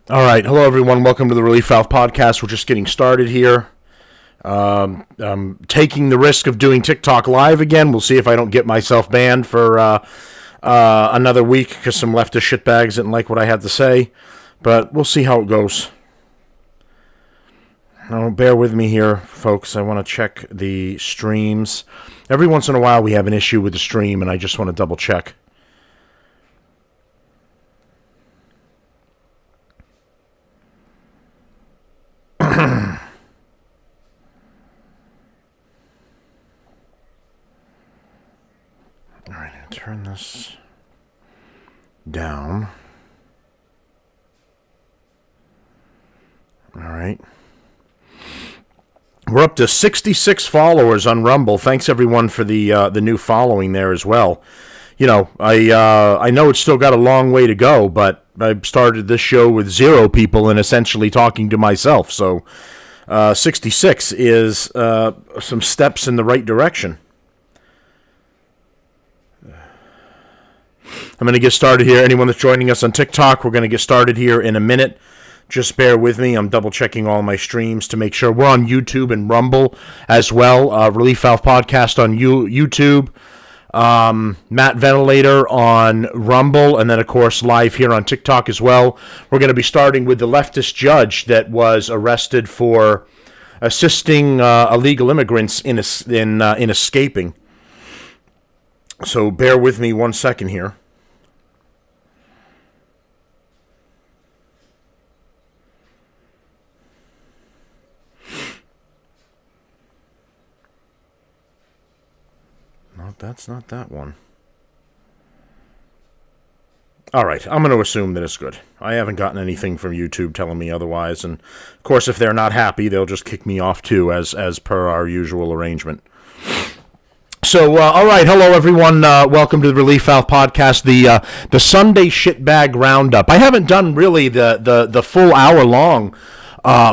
All right. Hello, everyone. Welcome to the Relief Valve Podcast. We're just getting started here. I'm taking the risk of doing TikTok live again. We'll see if I don't get myself banned for another week because some leftist shitbags didn't like what I had to say. But we'll see how it goes. Now, bear with me here, folks. I want to check the streams. Every once in a while, we have an issue with the stream, and I just want to double check. All right, I'll turn this down. All right. We're up to 66 followers on Rumble. Thanks everyone for the new following there as well. You know, I know it's still got a long way to go, but I started this show with 0 people and essentially talking to myself. So 66 is some steps in the right direction. I'm going to get started here. Anyone that's joining us on TikTok, we're going to get started here in a minute. Just bear with me. I'm double-checking all my streams to make sure. We're on YouTube and Rumble as well. Relief Valve Podcast on YouTube. Matt Ventilator on Rumble. And then, of course, live here on TikTok as well. We're going to be starting with the leftist judge that was arrested for assisting illegal immigrants in escaping. So bear with me one second here. No, that's not that one. All right, I'm going to assume that it's good. I haven't gotten anything from YouTube telling me otherwise, and of course, if they're not happy, they'll just kick me off too, as per our usual arrangement. So, all right, hello everyone. Welcome to the Relief Valve Podcast, the Sunday Shitbag Roundup. I haven't done really the full hour long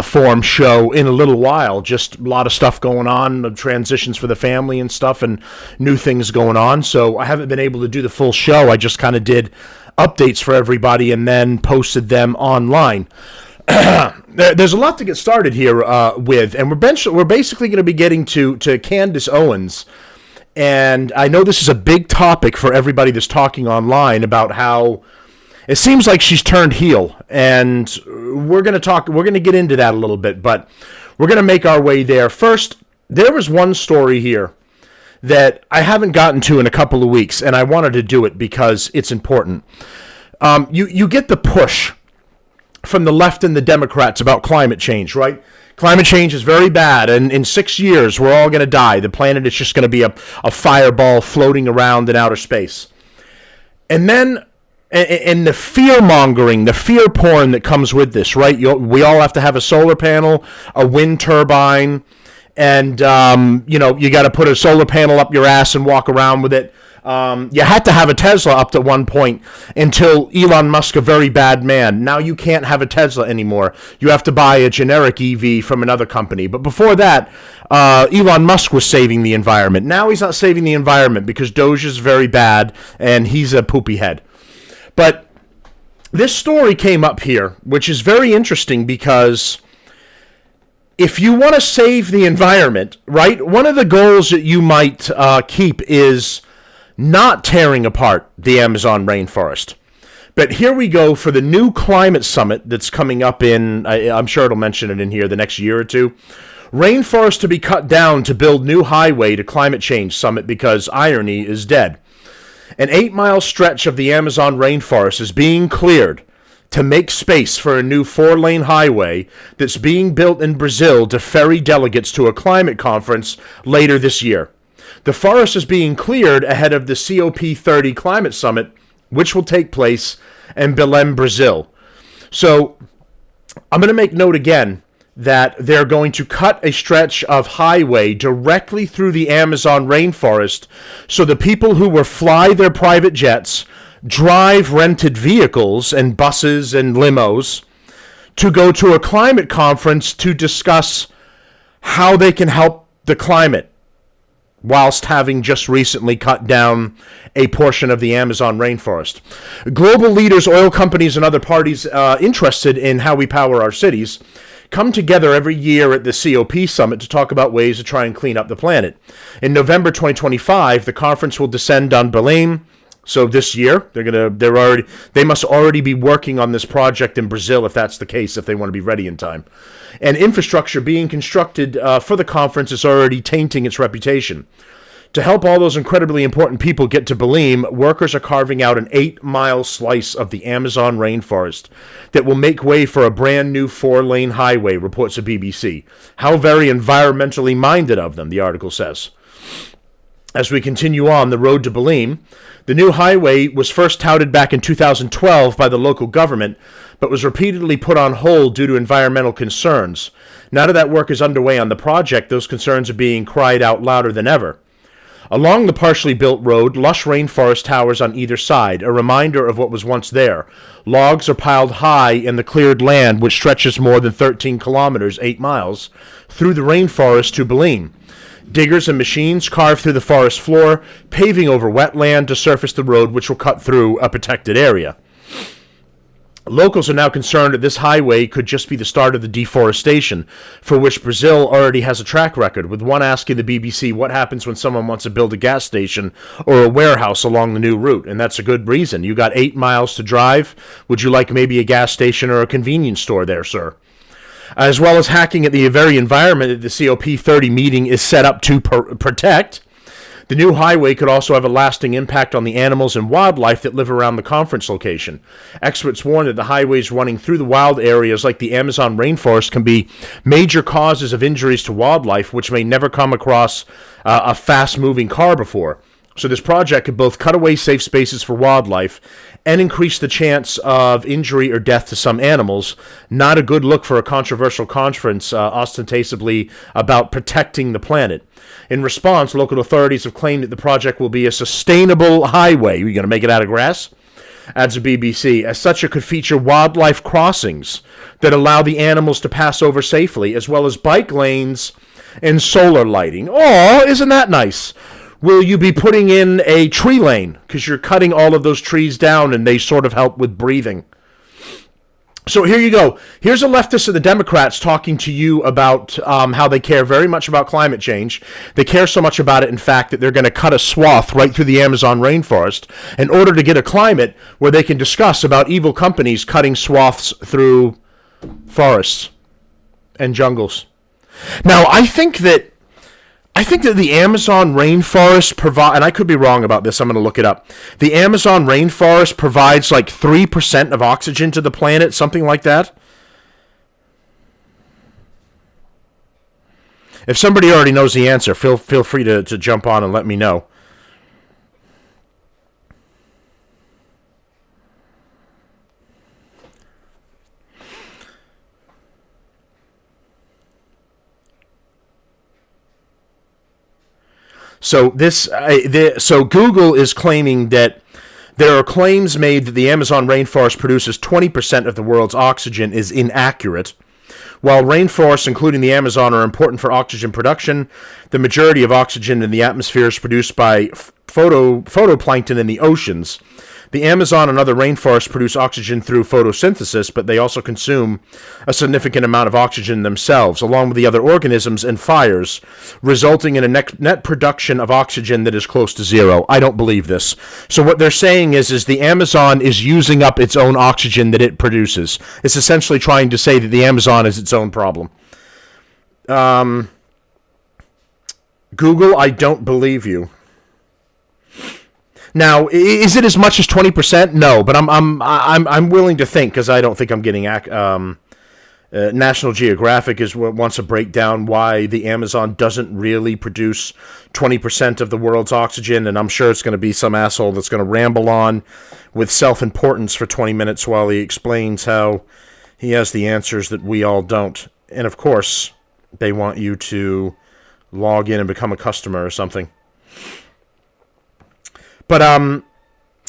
form show in a little while. Just a lot of stuff going on, transitions for the family and stuff, and new things going on. So I haven't been able to do the full show. I just kind of did updates for everybody and then posted them online. There's a lot to get started here with, and we're basically going to be getting to Candace Owens. And I know this is a big topic for everybody that's talking online about how it seems like she's turned heel, and we're going to get into that a little bit, but we're going to make our way there. First, there was one story here that I haven't gotten to in a couple of weeks, and I wanted to do it because it's important. You get the push from the left and the Democrats about climate change, right? Climate change is very bad, and in 6 years, we're all going to die. The planet is just going to be a fireball floating around in outer space. And then, and the fear-mongering, the fear porn that comes with this, right? We all have to have a solar panel, a wind turbine, and, you got to put a solar panel up your ass and walk around with it. You had to have a Tesla up to one point until Elon Musk, a very bad man. Now you can't have a Tesla anymore. You have to buy a generic EV from another company. But before that, Elon Musk was saving the environment. Now he's not saving the environment because Doge is very bad and he's a poopy head. But this story came up here, which is very interesting because if you want to save the environment, right, one of the goals that you might keep is not tearing apart the Amazon rainforest. But here we go for the new climate summit that's coming up in, I'm sure it'll mention it in here, the next year or two. Rainforest to be cut down to build new highway to climate change summit because irony is dead. An 8-mile stretch of the Amazon rainforest is being cleared to make space for a new 4-lane highway that's being built in Brazil to ferry delegates to a climate conference later this year. The forest is being cleared ahead of the COP30 climate summit, which will take place in Belém, Brazil. So I'm going to make note again that they're going to cut a stretch of highway directly through the Amazon rainforest so the people who will fly their private jets, drive rented vehicles and buses and limos to go to a climate conference to discuss how they can help the climate. whilst having just recently cut down a portion of the Amazon rainforest. Global leaders, oil companies, and other parties interested in how we power our cities come together every year at the COP Summit to talk about ways to try and clean up the planet. In November 2025, the conference will descend on Belém. So this year, they must already be working on this project in Brazil, if that's the case, if they want to be ready in time. And infrastructure being constructed for the conference is already tainting its reputation. To help all those incredibly important people get to Belém, workers are carving out an 8-mile slice of the Amazon rainforest that will make way for a brand new 4-lane highway, reports the BBC. How very environmentally minded of them, the article says. As we continue on the road to Belém, the new highway was first touted back in 2012 by the local government, but was repeatedly put on hold due to environmental concerns. Now that work is underway on the project, those concerns are being cried out louder than ever. Along the partially built road, lush rainforest towers on either side, a reminder of what was once there. Logs are piled high in the cleared land, which stretches more than 13 kilometers, 8 miles, through the rainforest to Belém. Diggers and machines carve through the forest floor, paving over wetland to surface the road, which will cut through a protected area. Locals are now concerned that this highway could just be the start of the deforestation, for which Brazil already has a track record, with one asking the BBC what happens when someone wants to build a gas station or a warehouse along the new route, and that's a good reason. You got 8 miles to drive. Would you like maybe a gas station or a convenience store there, sir? As well as hacking at the very environment that the COP30 meeting is set up to protect, the new highway could also have a lasting impact on the animals and wildlife that live around the conference location. Experts warn that the highways running through the wild areas like the Amazon rainforest can be major causes of injuries to wildlife, which may never come across a fast-moving car before. So this project could both cut away safe spaces for wildlife and increase the chance of injury or death to some animals. Not a good look for a controversial conference ostensibly about protecting the planet. In response, local authorities have claimed that the project will be a sustainable highway. You're going to make it out of grass? Adds the BBC. As such, it could feature wildlife crossings that allow the animals to pass over safely, as well as bike lanes and solar lighting. Oh, isn't that nice? Will you be putting in a tree lane? Because you're cutting all of those trees down and they sort of help with breathing. So here you go. Here's a leftist of the Democrats talking to you about how they care very much about climate change. They care so much about it, in fact, that they're going to cut a swath right through the Amazon rainforest in order to get a climate where they can discuss about evil companies cutting swaths through forests and jungles. Now, I think that the Amazon rainforest provide, and I could be wrong about this, I'm going to look it up. The Amazon rainforest provides like 3% of oxygen to the planet, something like that. If somebody already knows the answer, feel free to jump on and let me know. So so Google is claiming that there are claims made that the Amazon rainforest produces 20% of the world's oxygen is inaccurate. While rainforests, including the Amazon, are important for oxygen production, the majority of oxygen in the atmosphere is produced by photoplankton in the oceans. The Amazon and other rainforests produce oxygen through photosynthesis, but they also consume a significant amount of oxygen themselves, along with the other organisms and fires, resulting in a net production of oxygen that is close to zero. I don't believe this. So what they're saying is the Amazon is using up its own oxygen that it produces. It's essentially trying to say that the Amazon is its own problem. Google, I don't believe you. Now, is it as much as 20%? No, but I'm willing to think, because I don't think I'm getting National Geographic wants to break down why the Amazon doesn't really produce 20% of the world's oxygen, and I'm sure it's going to be some asshole that's going to ramble on with self-importance for 20 minutes while he explains how he has the answers that we all don't. And of course, they want you to log in and become a customer or something. But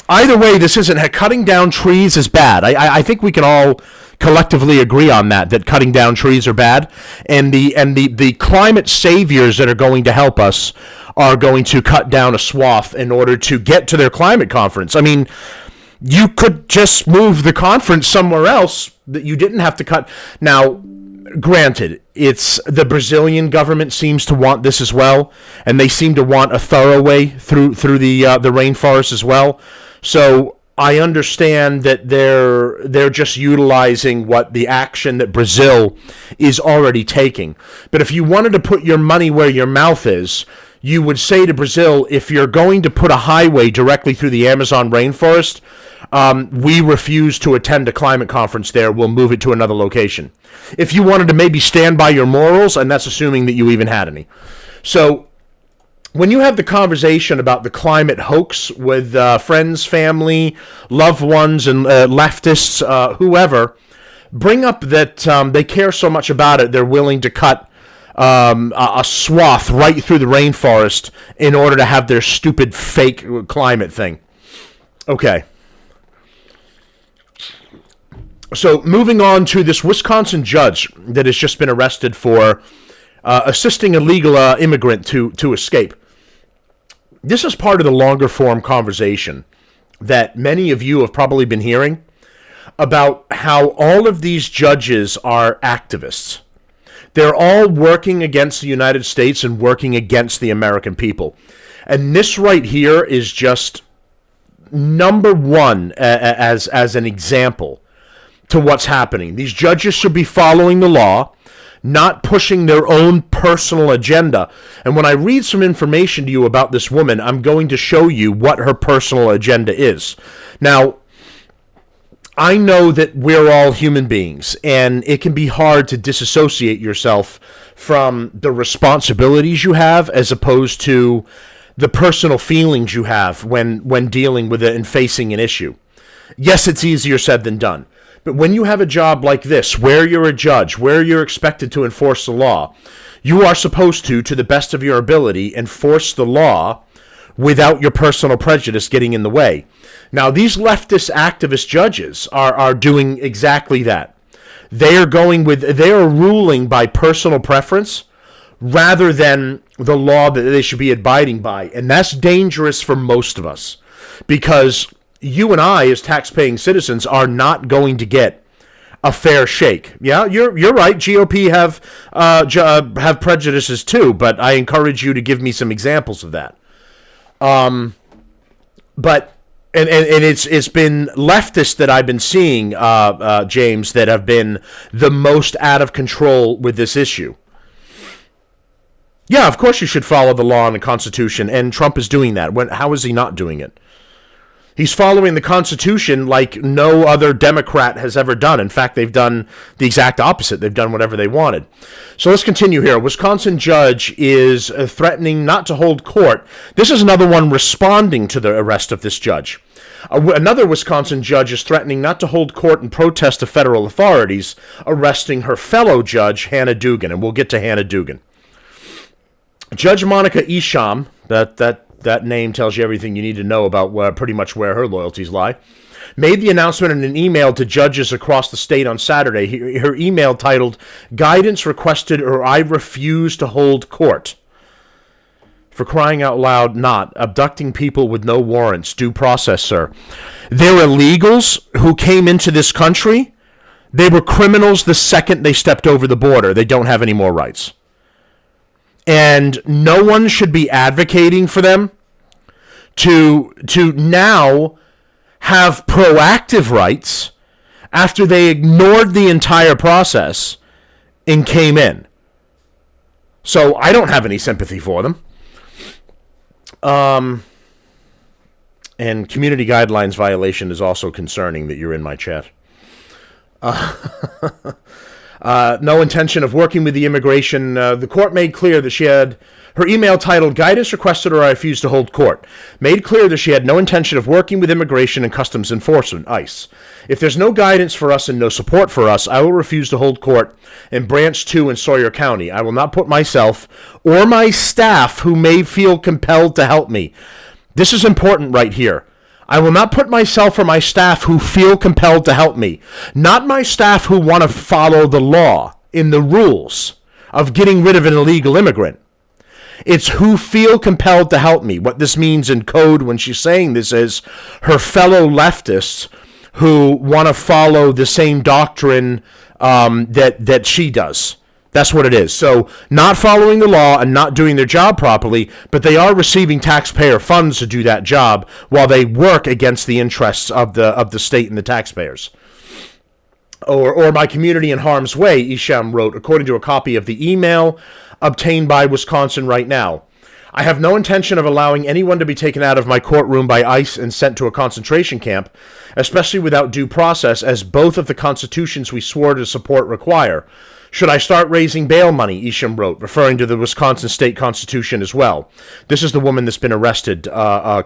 either way, this isn't. Cutting down trees is bad. I think we can all collectively agree on that cutting down trees are bad. And the climate saviors that are going to help us are going to cut down a swath in order to get to their climate conference. I mean, you could just move the conference somewhere else that you didn't have to cut. Now, granted, it's the Brazilian government seems to want this as well, and they seem to want a thorough way through the rainforest as well. So I understand that they're just utilizing what the action that Brazil is already taking. But if you wanted to put your money where your mouth is, you would say to Brazil, if you're going to put a highway directly through the Amazon rainforest, we refuse to attend a climate conference there. We'll move it to another location. If you wanted to maybe stand by your morals, and that's assuming that you even had any. So when you have the conversation about the climate hoax with friends, family, loved ones, and leftists, whoever, bring up that they care so much about it, they're willing to cut a swath right through the rainforest in order to have their stupid fake climate thing. Okay. So moving on to this Wisconsin judge that has just been arrested for assisting a legal immigrant to escape. This is part of the longer form conversation that many of you have probably been hearing about how all of these judges are activists. They're all working against the United States and working against the American people. And this right here is just number one as an example to what's happening. These judges should be following the law, not pushing their own personal agenda. And when I read some information to you about this woman, I'm going to show you what her personal agenda is. Now, I know that we're all human beings, and it can be hard to disassociate yourself from the responsibilities you have as opposed to the personal feelings you have when dealing with it and facing an issue. Yes, it's easier said than done. But when you have a job like this, where you're a judge, where you're expected to enforce the law, you are supposed to the best of your ability, enforce the law without your personal prejudice getting in the way. Now, these leftist activist judges are doing exactly that. They are ruling by personal preference rather than the law that they should be abiding by. And that's dangerous for most of us because you and I, as tax-paying citizens, are not going to get a fair shake. Yeah, you're right. GOP have prejudices too, but I encourage you to give me some examples of that. But it's been leftists that I've been seeing, James, that have been the most out of control with this issue. Yeah, of course you should follow the law and the Constitution, and Trump is doing that. How is he not doing it? He's following the Constitution like no other Democrat has ever done. In fact, they've done the exact opposite. They've done whatever they wanted. So let's continue here. A Wisconsin judge is threatening not to hold court. This is another one responding to the arrest of this judge. Another Wisconsin judge is threatening not to hold court in protest of federal authorities arresting her fellow judge, Hannah Dugan. And we'll get to Hannah Dugan. Judge Monica Isham, that name tells you everything you need to know about pretty much where her loyalties lie, made the announcement in an email to judges across the state on Saturday. Her email titled, "Guidance requested or I refuse to hold court." For crying out loud, not abducting people with no warrants, due process, sir. They're illegals who came into this country. They were criminals the second they stepped over the border. They don't have any more rights. And no one should be advocating for them to now have proactive rights after they ignored the entire process and came in. So I don't have any sympathy for them. And community guidelines violation is also concerning that you're in my chat. No intention of working with the immigration. The court made clear that she had her email titled "Guidance requested or I refuse to hold court." Made clear that she had no intention of working with immigration and customs enforcement, ICE. If there's no guidance for us and no support for us, I will refuse to hold court in Branch 2 in Sawyer County. I will not put myself or my staff who may feel compelled to help me. This is important right here. I will not put myself or my staff who feel compelled to help me. Not my staff who want to follow the law in the rules of getting rid of an illegal immigrant. It's who feel compelled to help me. What this means in code when she's saying this is her fellow leftists who want to follow the same doctrine that she does. That's what it is. So not following the law and not doing their job properly, but they are receiving taxpayer funds to do that job while they work against the interests of the state and the taxpayers. Or my community in harm's way, Isham wrote, according to a copy of the email obtained by Wisconsin Right Now. I have no intention of allowing anyone to be taken out of my courtroom by ICE and sent to a concentration camp, especially without due process, as both of the constitutions we swore to support require. Should I start raising bail money, Isham wrote, referring to the Wisconsin state constitution as well. This is the woman that's been arrested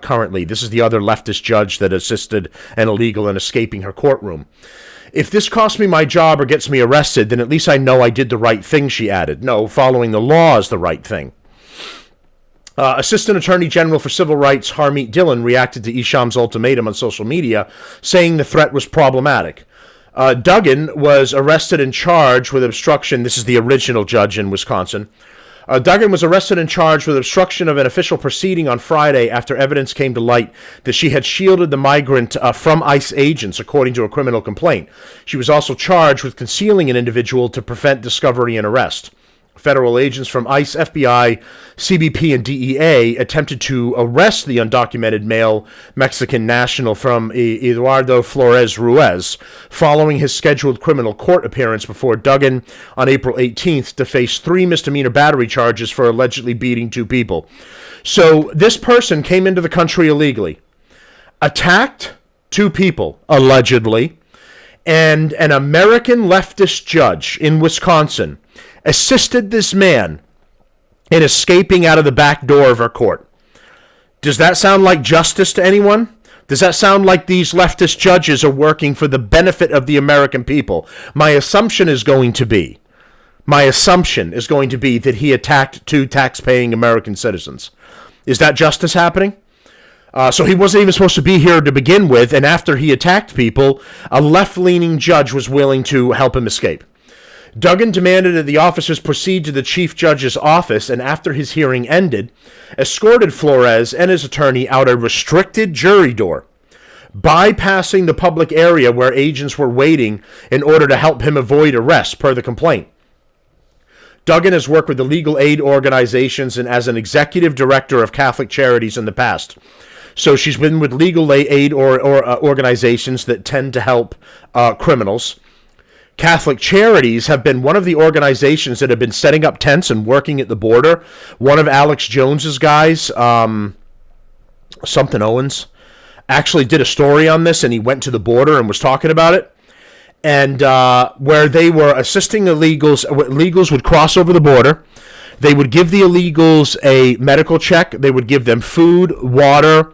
currently. This is the other leftist judge that assisted an illegal in escaping her courtroom. If this costs me my job or gets me arrested, then at least I know I did the right thing, she added. No, following the law is the right thing. Assistant Attorney General for Civil Rights Harmeet Dillon reacted to Isham's ultimatum on social media, saying the threat was problematic. Duggan was arrested and charged with obstruction. This is the original judge in Wisconsin. Duggan was arrested and charged with obstruction of an official proceeding on Friday after evidence came to light that she had shielded the migrant from ICE agents, according to a criminal complaint. She was also charged with concealing an individual to prevent discovery and arrest. Federal agents from ICE, FBI, CBP, and DEA attempted to arrest the undocumented male Mexican national from Eduardo Flores Ruiz following his scheduled criminal court appearance before Duggan on April 18th to face 3 misdemeanor battery charges for allegedly beating 2 people. So this person came into the country illegally, attacked 2 people, allegedly, and an American leftist judge in Wisconsin assisted this man in escaping out of the back door of our court. Does that sound like justice to anyone? Does that sound like these leftist judges are working for the benefit of the American people? My assumption is going to be that he attacked 2 tax-paying American citizens. Is that justice happening? So he wasn't even supposed to be here to begin with, and after he attacked people, a left-leaning judge was willing to help him escape. Duggan demanded that the officers proceed to the chief judge's office, and after his hearing ended, escorted Flores and his attorney out a restricted jury door, bypassing the public area where agents were waiting in order to help him avoid arrest, per the complaint. Duggan has worked with the legal aid organizations and as an executive director of Catholic Charities in the past. So she's been with legal aid or organizations that tend to help criminals. Catholic Charities have been one of the organizations that have been setting up tents and working at the border. One of Alex Jones's guys, something Owens, actually did a story on this, and he went to the border and was talking about it. And where they were assisting illegals would cross over the border. They would give the illegals a medical check. They would give them food, water,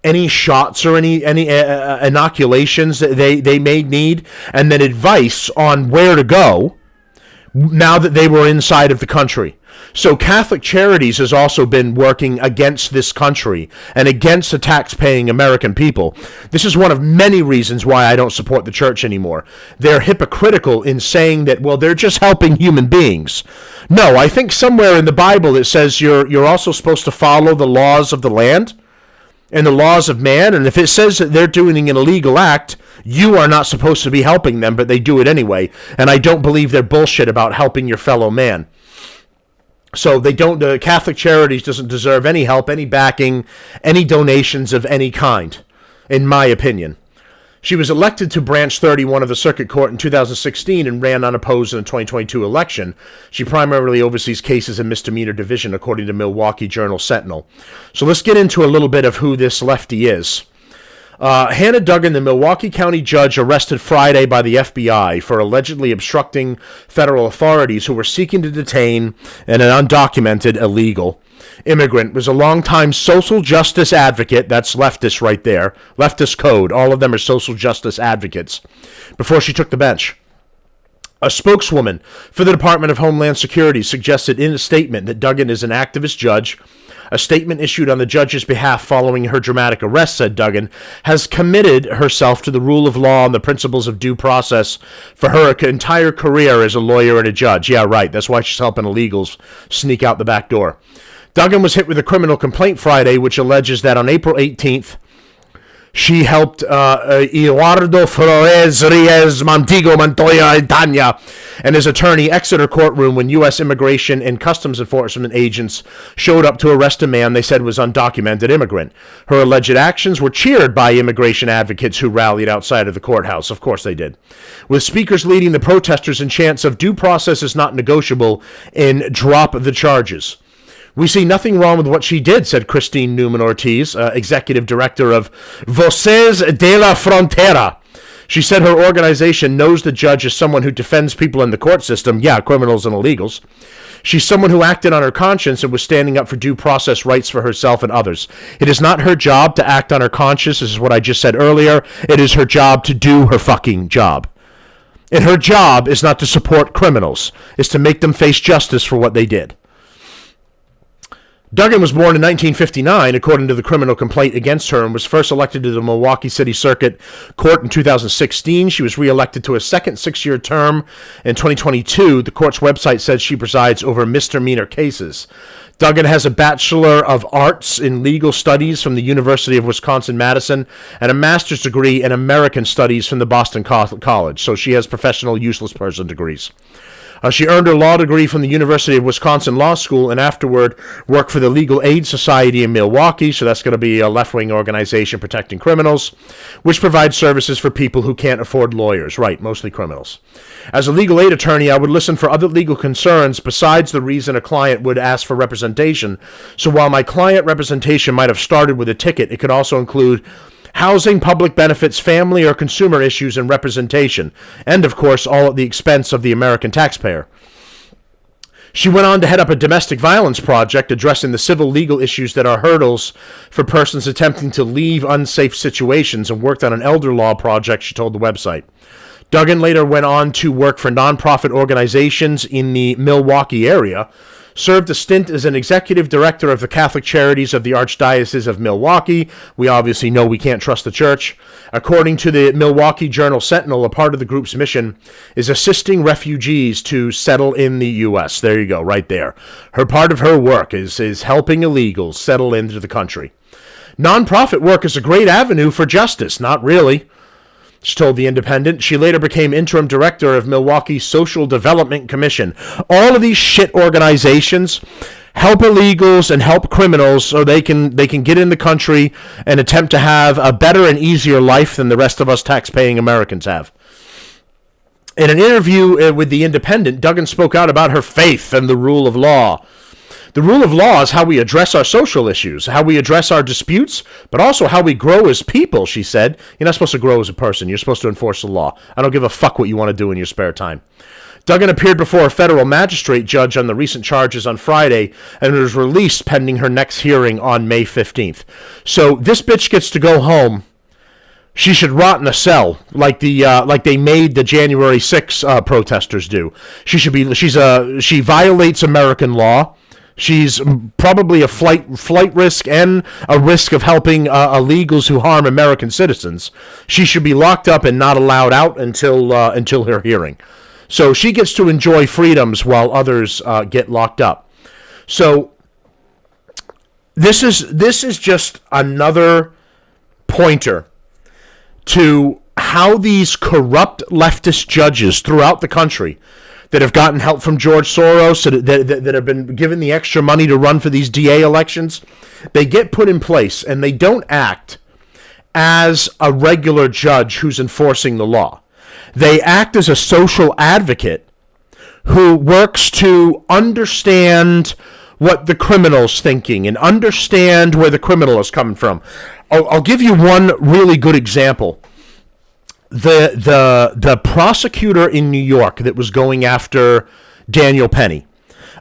any shots or any inoculations that they may need, and then advice on where to go now that they were inside of the country. So Catholic Charities has also been working against this country and against the tax-paying American people. This is one of many reasons why I don't support the church anymore. They're hypocritical in saying that, well, they're just helping human beings. No, I think somewhere in the Bible it says you're also supposed to follow the laws of the land and the laws of man, and if it says that they're doing an illegal act, you are not supposed to be helping them, but they do it anyway, and I don't believe their bullshit about helping your fellow man. So the Catholic Charities doesn't deserve any help, any backing, any donations of any kind, in my opinion. She was elected to Branch 31 of the Circuit Court in 2016 and ran unopposed in the 2022 election. She primarily oversees cases in misdemeanor division, according to Milwaukee Journal Sentinel. So let's get into a little bit of who this lefty is. Hannah Duggan, the Milwaukee County judge arrested Friday by the FBI for allegedly obstructing federal authorities who were seeking to detain an undocumented illegal immigrant, was a longtime social justice advocate. That's leftist right there. Leftist code. All of them are social justice advocates. Before she took the bench. A spokeswoman for the Department of Homeland Security suggested in a statement that Duggan is an activist judge. A statement issued on the judge's behalf following her dramatic arrest, said Duggan, has committed herself to the rule of law and the principles of due process for her entire career as a lawyer and a judge. Yeah, right. That's why she's helping illegals sneak out the back door. Duggan was hit with a criminal complaint Friday, which alleges that on April 18th, she helped Eduardo Flores Reyes Montigo Montoya Itania and his attorney exit her courtroom when U.S. Immigration and Customs Enforcement agents showed up to arrest a man they said was undocumented immigrant. Her alleged actions were cheered by immigration advocates who rallied outside of the courthouse. Of course they did. With speakers leading the protesters in chants of "due process is not negotiable" and "drop the charges." "We see nothing wrong with what she did," said Christine Newman Ortiz, executive director of Voces de la Frontera. She said her organization knows the judge as someone who defends people in the court system, criminals and illegals. She's someone who acted on her conscience and was standing up for due process rights for herself and others. It is not her job to act on her conscience. This is what I just said earlier. It is her job to do her fucking job. And her job is not to support criminals. It's to make them face justice for what they did. Duggan was born in 1959, according to the criminal complaint against her, and was first elected to the Milwaukee City Circuit Court in 2016. She was reelected to a second 6-year term in 2022. The court's website says she presides over misdemeanor cases. Duggan has a Bachelor of Arts in Legal Studies from the University of Wisconsin-Madison and a master's degree in American Studies from the Boston College, so she has professional useless person degrees. She earned her law degree from the University of Wisconsin Law School and afterward worked for the Legal Aid Society in Milwaukee, so that's going to be a left-wing organization protecting criminals, which provides services for people who can't afford lawyers. Right, mostly criminals. As a legal aid attorney, I would listen for other legal concerns besides the reason a client would ask for representation. So while my client representation might have started with a ticket, it could also include housing, public benefits, family or consumer issues, and representation. And, of course, all at the expense of the American taxpayer. She went on to head up a domestic violence project addressing the civil legal issues that are hurdles for persons attempting to leave unsafe situations and worked on an elder law project, she told the website. Duggan later went on to work for nonprofit organizations in the Milwaukee area, served a stint as an executive director of the Catholic Charities of the Archdiocese of Milwaukee. We obviously know we can't trust the church. According to the Milwaukee Journal-Sentinel, a part of the group's mission is assisting refugees to settle in the U.S. There you go, right there. Part of her work is helping illegals settle into the country. Nonprofit work is a great avenue for justice. Not really, she told The Independent. She later became interim director of Milwaukee's Social Development Commission. All of these shit organizations help illegals and help criminals so they can get in the country and attempt to have a better and easier life than the rest of us tax-paying Americans have. In an interview with The Independent, Duggan spoke out about her faith and the rule of law. The rule of law is how we address our social issues, how we address our disputes, but also how we grow as people, she said. You're not supposed to grow as a person. You're supposed to enforce the law. I don't give a fuck what you want to do in your spare time. Duggan appeared before a federal magistrate judge on the recent charges on Friday and was released pending her next hearing on May 15th. So this bitch gets to go home. She should rot in a cell, like they made the January 6 protesters do. She violates American law. She's probably a flight risk and a risk of helping illegals who harm American citizens. She should be locked up and not allowed out until her hearing. So she gets to enjoy freedoms while others get locked up. So this is just another pointer to how these corrupt leftist judges throughout the country that have gotten help from George Soros, that have been given the extra money to run for these DA elections, they get put in place and they don't act as a regular judge who's enforcing the law. They act as a social advocate who works to understand what the criminal's thinking and understand where the criminal is coming from. I'll give you one really good example. The prosecutor in New York that was going after Daniel Penny.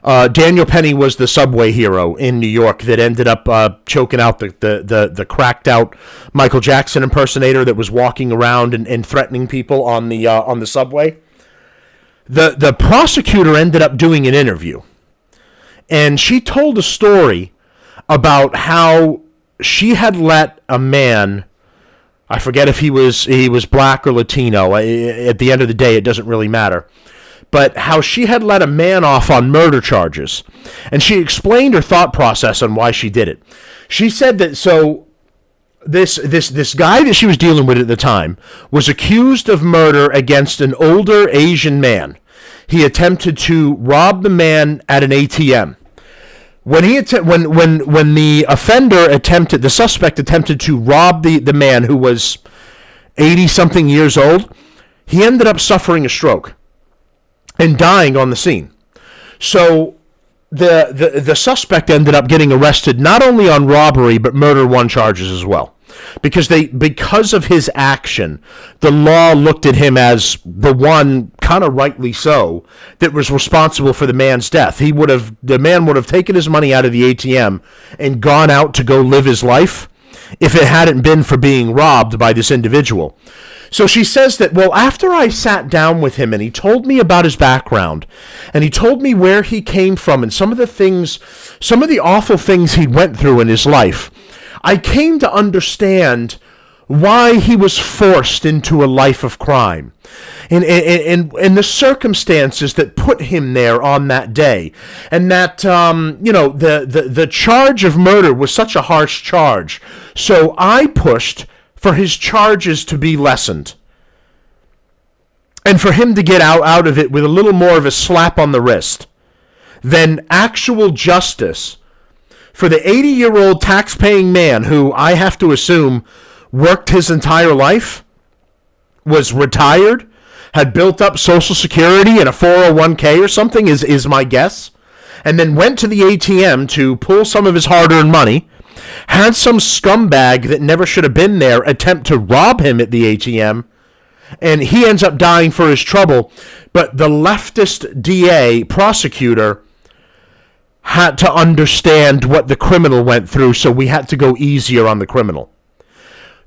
Daniel Penny was the subway hero in New York that ended up choking out the cracked out Michael Jackson impersonator that was walking around and threatening people on the subway. The prosecutor ended up doing an interview, and she told a story about how she had let a man, I forget if he was black or Latino. At the end of the day, it doesn't really matter. but how she had let a man off on murder charges. And she explained her thought process on why she did it. She said that this guy that she was dealing with at the time was accused of murder against an older Asian man. He attempted to rob the man at an ATM. When the suspect attempted to rob the man who was 80-something years old, he ended up suffering a stroke and dying on the scene. So the suspect ended up getting arrested not only on robbery but murder 1 charges as well. Because of his action, the law looked at him as the one, kind of rightly so, that was responsible for the man's death. The man would have taken his money out of the ATM and gone out to go live his life if it hadn't been for being robbed by this individual. So she says that, well, after I sat down with him and he told me about his background and he told me where he came from and some of the awful things he went through in his life, I came to understand why he was forced into a life of crime and the circumstances that put him there on that day. And that, the charge of murder was such a harsh charge. So I pushed for his charges to be lessened and for him to get out of it with a little more of a slap on the wrist than actual justice for the 80-year-old tax-paying man who I have to assume worked his entire life, was retired, had built up Social Security and a 401k or something, is my guess, and then went to the ATM to pull some of his hard-earned money, had some scumbag that never should have been there attempt to rob him at the ATM, and he ends up dying for his trouble. But the leftist DA prosecutor had to understand what the criminal went through, so we had to go easier on the criminal.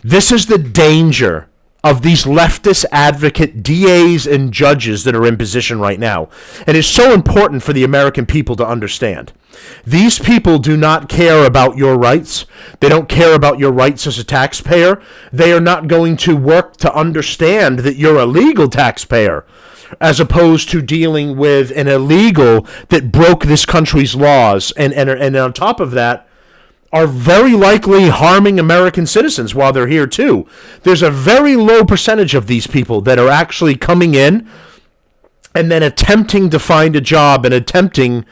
This is the danger of these leftist advocate DAs and judges that are in position right now. And it's so important for the American people to understand. These people do not care about your rights. They don't care about your rights as a taxpayer. They are not going to work to understand that you're a legal taxpayer, as opposed to dealing with an illegal that broke this country's laws and on top of that are very likely harming American citizens while they're here too. There's a very low percentage of these people that are actually coming in and then attempting to find a job and attempting,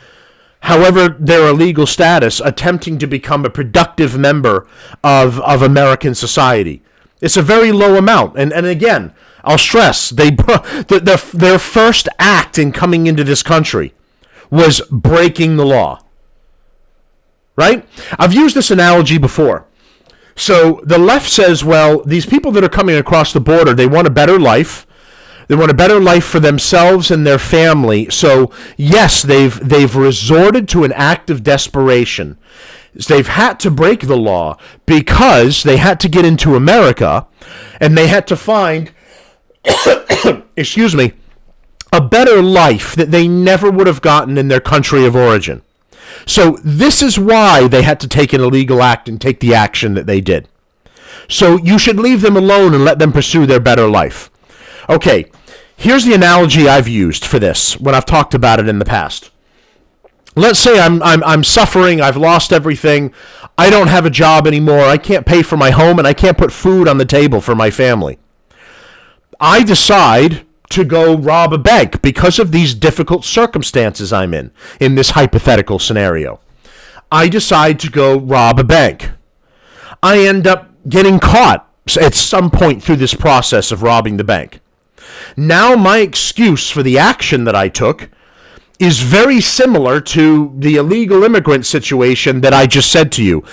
however their illegal status, attempting to become a productive member of American society. It's a very low amount. And again, I'll stress, their first act in coming into this country was breaking the law. Right? I've used this analogy before. So the left says, well, these people that are coming across the border, they want a better life. They want a better life for themselves and their family. So yes, they've resorted to an act of desperation. They've had to break the law because they had to get into America and they had to find a better life that they never would have gotten in their country of origin. So this is why they had to take an illegal act and take the action that they did. So you should leave them alone and let them pursue their better life. Okay, here's the analogy I've used for this when I've talked about it in the past. Let's say I'm suffering, I've lost everything, I don't have a job anymore, I can't pay for my home, and I can't put food on the table for my family. I decide to go rob a bank because of these difficult circumstances I'm in this hypothetical scenario. I decide to go rob a bank. I end up getting caught at some point through this process of robbing the bank. Now my excuse for the action that I took is very similar to the illegal immigrant situation that I just said to you.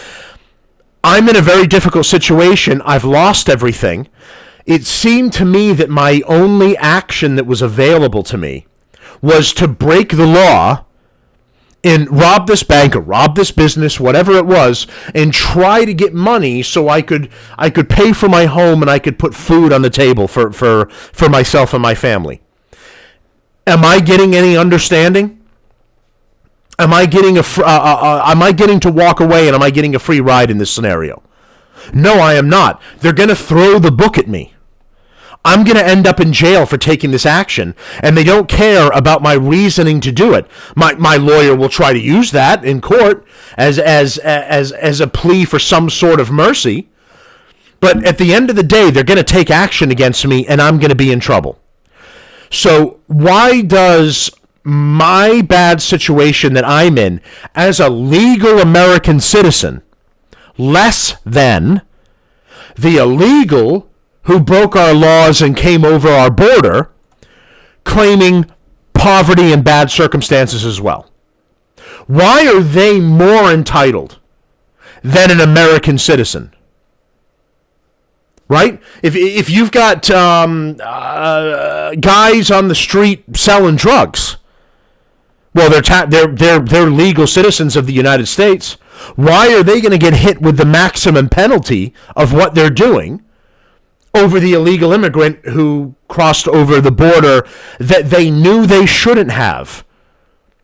I'm in a very difficult situation. I've lost everything. It seemed to me that my only action that was available to me was to break the law and rob this bank or rob this business, whatever it was, and try to get money so I could pay for my home and I could put food on the table for myself and my family. Am I getting any understanding? Am I getting to walk away and am I getting a free ride in this scenario? No, I am not. They're going to throw the book at me. I'm going to end up in jail for taking this action, and they don't care about my reasoning to do it. My lawyer will try to use that in court as a plea for some sort of mercy. But at the end of the day, they're going to take action against me, and I'm going to be in trouble. So why does my bad situation that I'm in as a legal American citizen less than the illegal who broke our laws and came over our border claiming poverty and bad circumstances as well? Why are they more entitled than an American citizen? Right? If you've got guys on the street selling drugs, well, they're legal citizens of the United States. Why are they going to get hit with the maximum penalty of what they're doing over the illegal immigrant who crossed over the border that they knew they shouldn't have?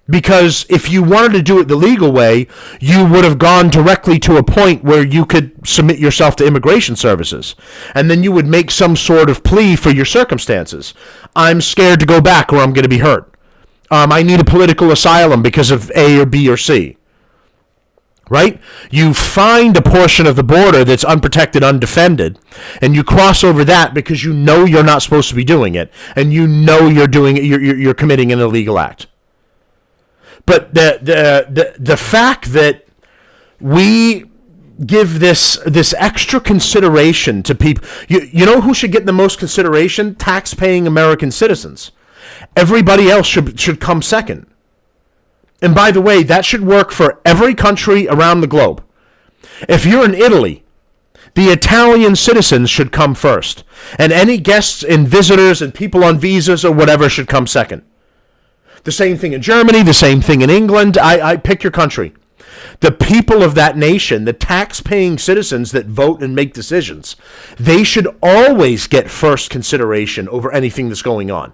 Because if you wanted to do it the legal way, you would have gone directly to a point where you could submit yourself to immigration services. And then you would make some sort of plea for your circumstances. I'm scared to go back or I'm going to be hurt. I need a political asylum because of A or B or C. Right? You find a portion of the border that's unprotected, undefended, and you cross over that because you know you're not supposed to be doing it, and you know you're committing an illegal act. But the fact that we give this extra consideration to people, you know who should get the most consideration? Tax-paying American citizens. Everybody else should come second. And by the way, that should work for every country around the globe. If you're in Italy, the Italian citizens should come first. And any guests and visitors and people on visas or whatever should come second. The same thing in Germany, the same thing in England. I pick your country. The people of that nation, the tax-paying citizens that vote and make decisions, they should always get first consideration over anything that's going on.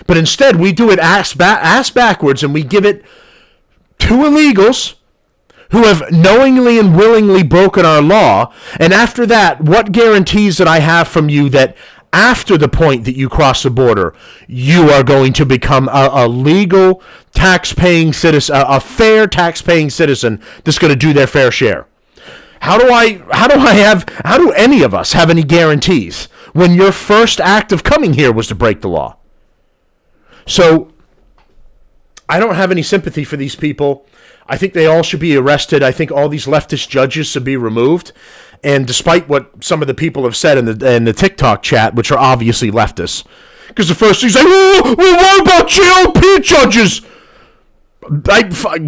But instead, we do it ass backwards, and we give it to illegals who have knowingly and willingly broken our law. And after that, what guarantees that I have from you that after the point that you cross the border, you are going to become a legal tax-paying citizen, a fair tax-paying citizen that's going to do their fair share? How do any of us have any guarantees when your first act of coming here was to break the law? So I don't have any sympathy for these people. I think they all should be arrested. I think all these leftist judges should be removed. And despite what some of the people have said in the TikTok chat, which are obviously leftists, because the first thing is like, well, what about GOP judges?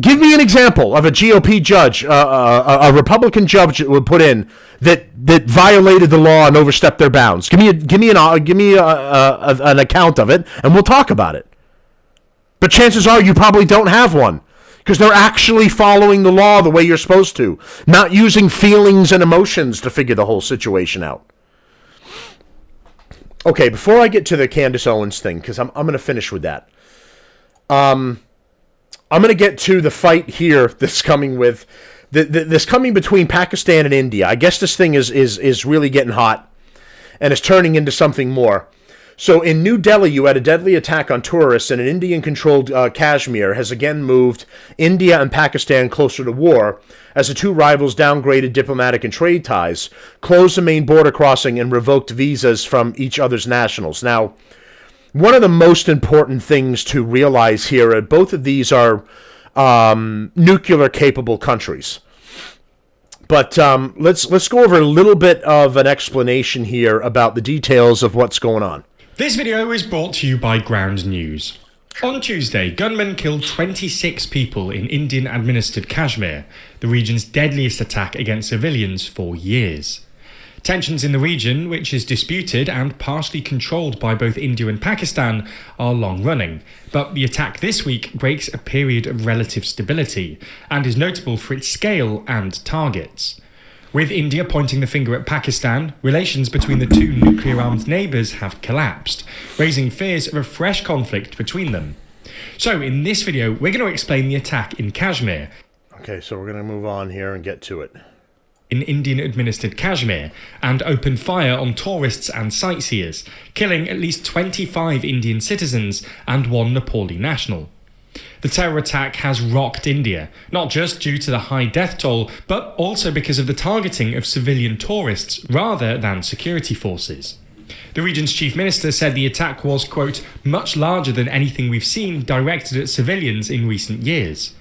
Give me an example of a GOP judge, a Republican judge that would put in that violated the law and overstepped their bounds. Give me an account of it, and we'll talk about it. But chances are you probably don't have one, because they're actually following the law the way you're supposed to, not using feelings and emotions to figure the whole situation out. Okay, before I get to the Candace Owens thing, because I'm going to finish with that. I'm going to get to the fight here that's coming with this coming between Pakistan and India. I guess this thing is really getting hot, and it's turning into something more. So in New Delhi, you had a deadly attack on tourists, and an Indian-controlled Kashmir has again moved India and Pakistan closer to war as the two rivals downgraded diplomatic and trade ties, closed the main border crossing, and revoked visas from each other's nationals. Now, one of the most important things to realize here, both of these are nuclear-capable countries. But let's go over a little bit of an explanation here about the details of what's going on. This video is brought to you by Ground News. On Tuesday, gunmen killed 26 people in Indian-administered Kashmir, the region's deadliest attack against civilians for years. Tensions in the region, which is disputed and partially controlled by both India and Pakistan, are long-running, but the attack this week breaks a period of relative stability and is notable for its scale and targets. With India pointing the finger at Pakistan, relations between the two nuclear-armed neighbours have collapsed, raising fears of a fresh conflict between them. So, in this video, we're going to explain the attack in Kashmir. Okay, so we're going to move on here and get to it. in Indian-administered Kashmir and opened fire on tourists and sightseers, killing at least 25 Indian citizens and one Nepali national. The terror attack has rocked India, not just due to the high death toll, but also because of the targeting of civilian tourists rather than security forces. The region's chief minister said the attack was, quote, much larger than anything we've seen directed at civilians in recent years.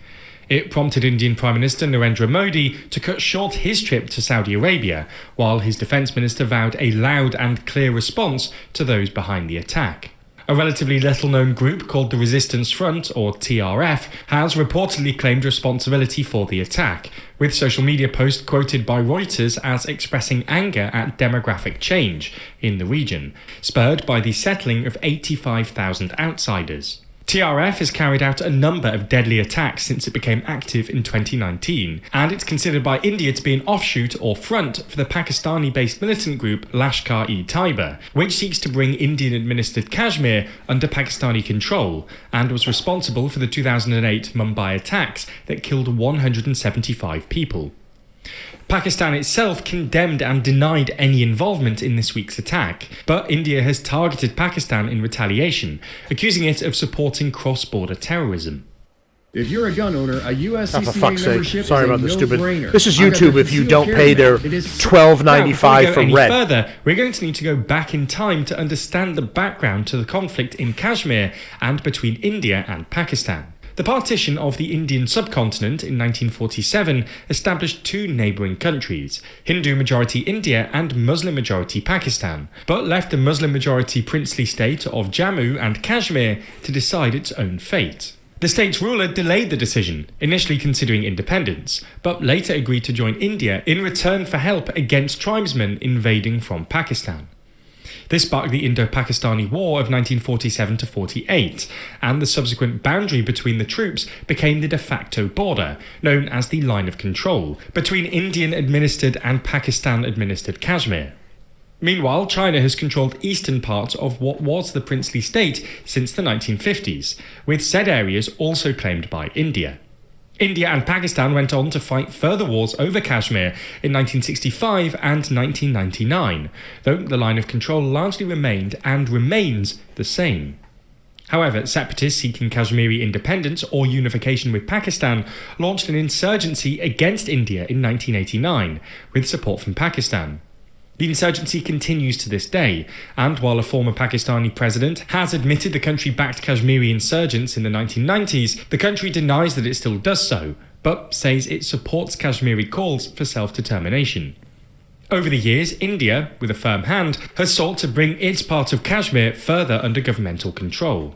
It prompted Indian Prime Minister Narendra Modi to cut short his trip to Saudi Arabia, while his defence minister vowed a loud and clear response to those behind the attack. A relatively little-known group called the Resistance Front, or TRF, has reportedly claimed responsibility for the attack, with social media posts quoted by Reuters as expressing anger at demographic change in the region, spurred by the settling of 85,000 outsiders. TRF has carried out a number of deadly attacks since it became active in 2019, and it's considered by India to be an offshoot or front for the Pakistani-based militant group Lashkar-e-Taiba, which seeks to bring Indian-administered Kashmir under Pakistani control, and was responsible for the 2008 Mumbai attacks that killed 175 people. Pakistan itself condemned and denied any involvement in this week's attack, but India has targeted Pakistan in retaliation, accusing it of supporting cross-border terrorism. If you're a gun owner, a US Oh, for CCA fuck's sake. membership Sorry is a about the stupid. no-brainer. This is I got YouTube the if you concealed don't carry pay their map. It is $12.95 for any red. further, we're going to need to go back in time to understand the background to the conflict in Kashmir and between India and Pakistan. The partition of the Indian subcontinent in 1947 established two neighbouring countries, Hindu-majority India and Muslim-majority Pakistan, but left the Muslim-majority princely state of Jammu and Kashmir to decide its own fate. The state's ruler delayed the decision, initially considering independence, but later agreed to join India in return for help against tribesmen invading from Pakistan. This sparked the Indo-Pakistani War of 1947-48, and the subsequent boundary between the troops became the de facto border, known as the Line of Control, between Indian-administered and Pakistan-administered Kashmir. Meanwhile, China has controlled eastern parts of what was the princely state since the 1950s, with said areas also claimed by India. India and Pakistan went on to fight further wars over Kashmir in 1965 and 1999, though the line of control largely remained and remains the same. However, separatists seeking Kashmiri independence or unification with Pakistan launched an insurgency against India in 1989, with support from Pakistan. The insurgency continues to this day, and while a former Pakistani president has admitted the country backed Kashmiri insurgents in the 1990s, the country denies that it still does so, but says it supports Kashmiri calls for self-determination. Over the years, India, with a firm hand, has sought to bring its part of Kashmir further under governmental control.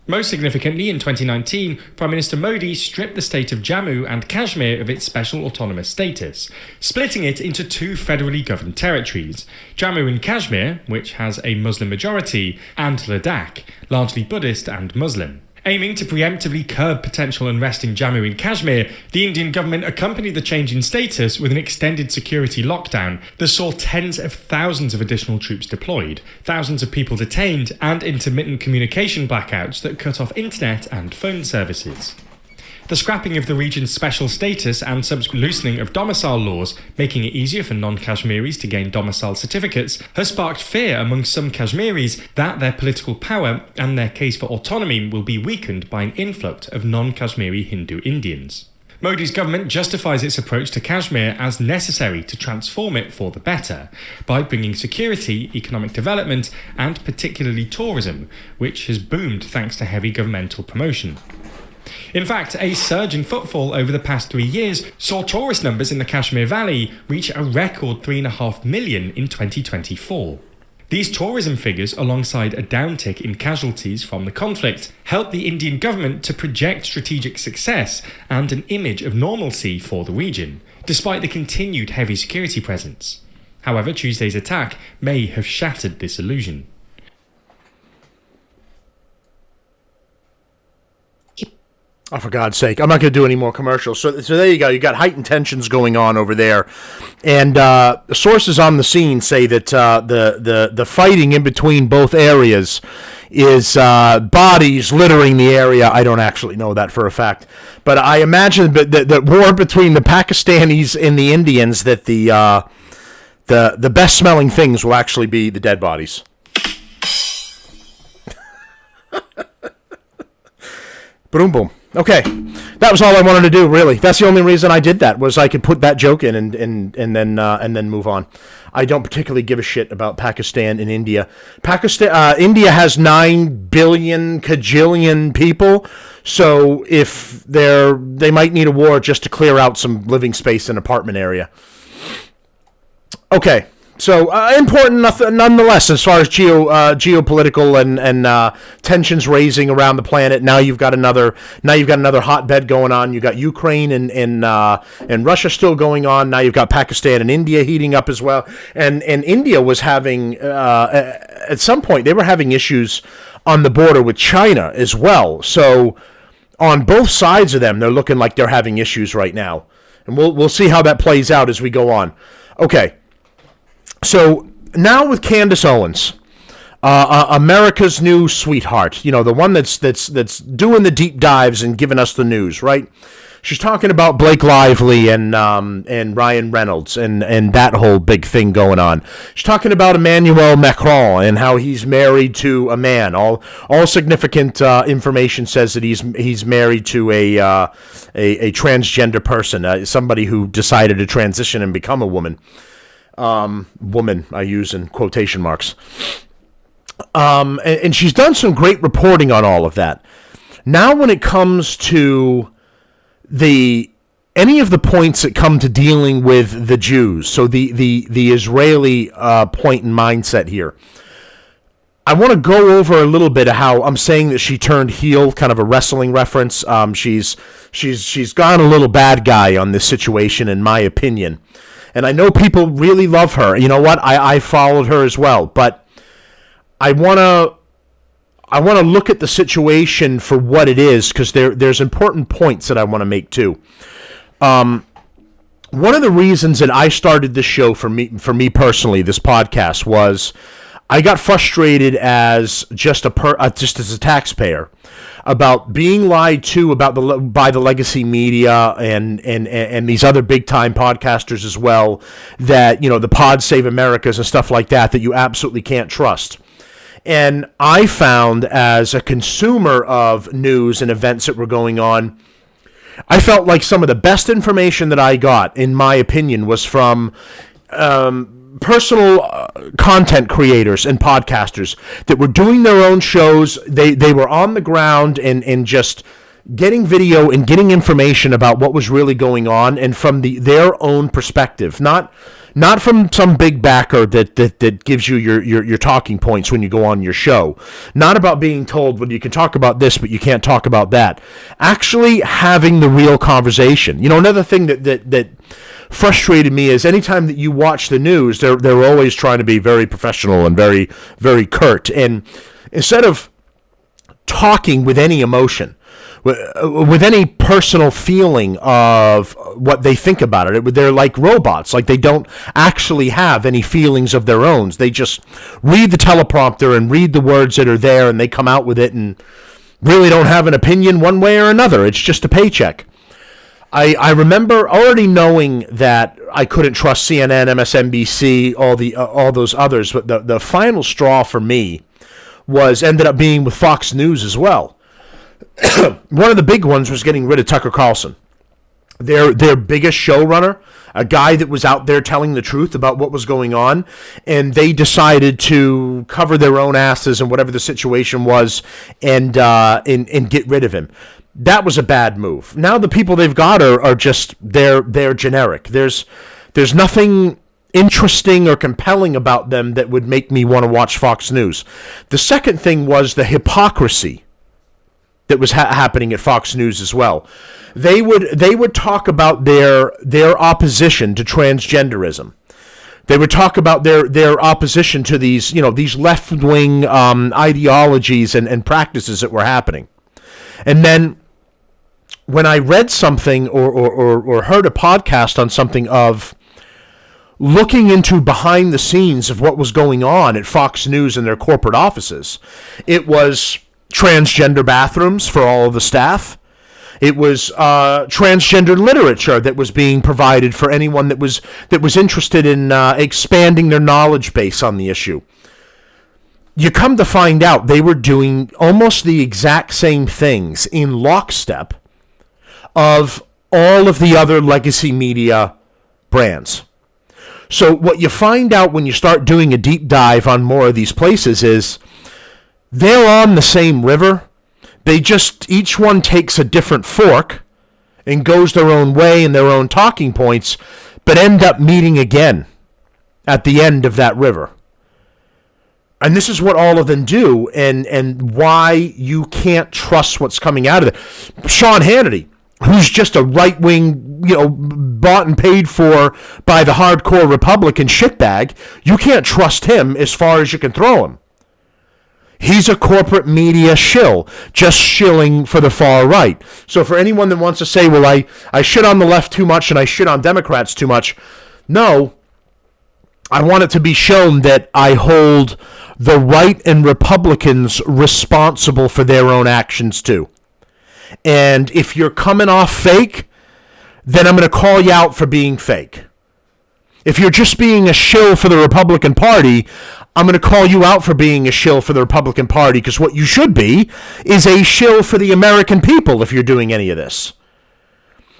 Most significantly, in 2019, Prime Minister Modi stripped the state of Jammu and Kashmir of its special autonomous status, splitting it into two federally governed territories, Jammu and Kashmir, which has a Muslim majority, and Ladakh, largely Buddhist and Muslim. Aiming to preemptively curb potential unrest in Jammu and Kashmir, the Indian government accompanied the change in status with an extended security lockdown that saw tens of thousands of additional troops deployed, thousands of people detained, and intermittent communication blackouts that cut off internet and phone services. The scrapping of the region's special status and subsequent loosening of domicile laws, making it easier for non-Kashmiris to gain domicile certificates, has sparked fear among some Kashmiris that their political power and their case for autonomy will be weakened by an influx of non-Kashmiri Hindu Indians. Modi's government justifies its approach to Kashmir as necessary to transform it for the better, by bringing security, economic development, and particularly tourism, which has boomed thanks to heavy governmental promotion. In fact, a surge in footfall over the past 3 years saw tourist numbers in the Kashmir Valley reach a record 3.5 million in 2024. These tourism figures, alongside a downtick in casualties from the conflict, helped the Indian government to project strategic success and an image of normalcy for the region, despite the continued heavy security presence. However, Tuesday's attack may have shattered this illusion. Oh, for God's sake. I'm not going to do any more commercials. So there you go. You got heightened tensions going on over there. And sources on the scene say that the fighting in between both areas is bodies littering the area. I don't actually know that for a fact. But I imagine that war between the Pakistanis and the Indians, that the best-smelling things will actually be the dead bodies. Boom, boom. Okay, that was all I wanted to do. Really, that's the only reason I did that, was I could put that joke in and then move on. I don't particularly give a shit about Pakistan and India. India has 9 billion kajillion people, so if they might need a war just to clear out some living space in an apartment area. Okay. So important nonetheless as far as geopolitical and tensions raising around the planet. Now you've got another hotbed going on. You got Ukraine and Russia still going on. Now you've got Pakistan and India heating up as well. And India was having at some point they were having issues on the border with China as well. So on both sides of them, they're looking like they're having issues right now. And we'll see how that plays out as we go on. Okay. So now with Candace Owens, America's new sweetheart, the one that's doing the deep dives and giving us the news, right? She's talking about Blake Lively and Ryan Reynolds and that whole big thing going on. She's talking about Emmanuel Macron and how he's married to a man. All significant information says that he's married to a transgender person, somebody who decided to transition and become a woman. Woman, I use in quotation marks. And she's done some great reporting on all of that. Now when it comes to any of the points that come to dealing with the Jews, so the Israeli point and mindset here, I want to go over a little bit of how I'm saying that she turned heel, kind of a wrestling reference. She's gone a little bad guy on this situation, in my opinion. And I know people really love her. You know what? I followed her as well. But I want to look at the situation for what it is, because there's important points that I want to make too. One of the reasons that I started this show for me personally, this podcast, was I got frustrated as just as a taxpayer about being lied to by the legacy media and these other big time podcasters as well, that the Pod Save Americas and stuff like that you absolutely can't trust. And I found, as a consumer of news and events that were going on, I felt like some of the best information that I got, in my opinion, was from personal content creators and podcasters that were doing their own shows. They were on the ground and just getting video and getting information about what was really going on, and from their own perspective, not from some big backer that gives you your talking points when you go on your show, not about being told, well, you can talk about this but you can't talk about that. Actually having the real conversation. Another thing that frustrated me is anytime that you watch the news, they're always trying to be very professional and very, very curt. And instead of talking with any emotion, with any personal feeling of what they think about it, they're like robots. Like, they don't actually have any feelings of their own. They just read the teleprompter and read the words that are there, and they come out with it and really don't have an opinion one way or another. It's just a paycheck. I remember already knowing that I couldn't trust CNN, MSNBC, all those others, but the final straw for me ended up being with Fox News as well. One of the big ones was getting rid of Tucker Carlson, their biggest showrunner, a guy that was out there telling the truth about what was going on, and they decided to cover their own asses and whatever the situation was, and get rid of him. That was a bad move. Now the people they've got are just they're generic. There's nothing interesting or compelling about them that would make me want to watch Fox News. The second thing was the hypocrisy that was happening at Fox News as well. They would talk about their opposition to transgenderism. They would talk about their opposition to these left-wing ideologies and practices that were happening. And then when I read something or heard a podcast on something of looking into behind the scenes of what was going on at Fox News and their corporate offices, it was transgender bathrooms for all of the staff. It was transgender literature that was being provided for anyone that was interested in expanding their knowledge base on the issue. You come to find out they were doing almost the exact same things in lockstep of all of the other legacy media brands. So what you find out when you start doing a deep dive on more of these places is they're on the same river. They just, each one takes a different fork and goes their own way and their own talking points, but end up meeting again at the end of that river. And this is what all of them do, and why you can't trust what's coming out of it. Sean Hannity, who's just a right-wing, bought and paid for by the hardcore Republican shitbag, you can't trust him as far as you can throw him. He's a corporate media shill, just shilling for the far right. So for anyone that wants to say, well, I shit on the left too much and I shit on Democrats too much, no, I want it to be shown that I hold the right and Republicans responsible for their own actions too. And if you're coming off fake, then I'm going to call you out for being fake. If you're just being a shill for the Republican Party, I'm going to call you out for being a shill for the Republican Party, because what you should be is a shill for the American people if you're doing any of this.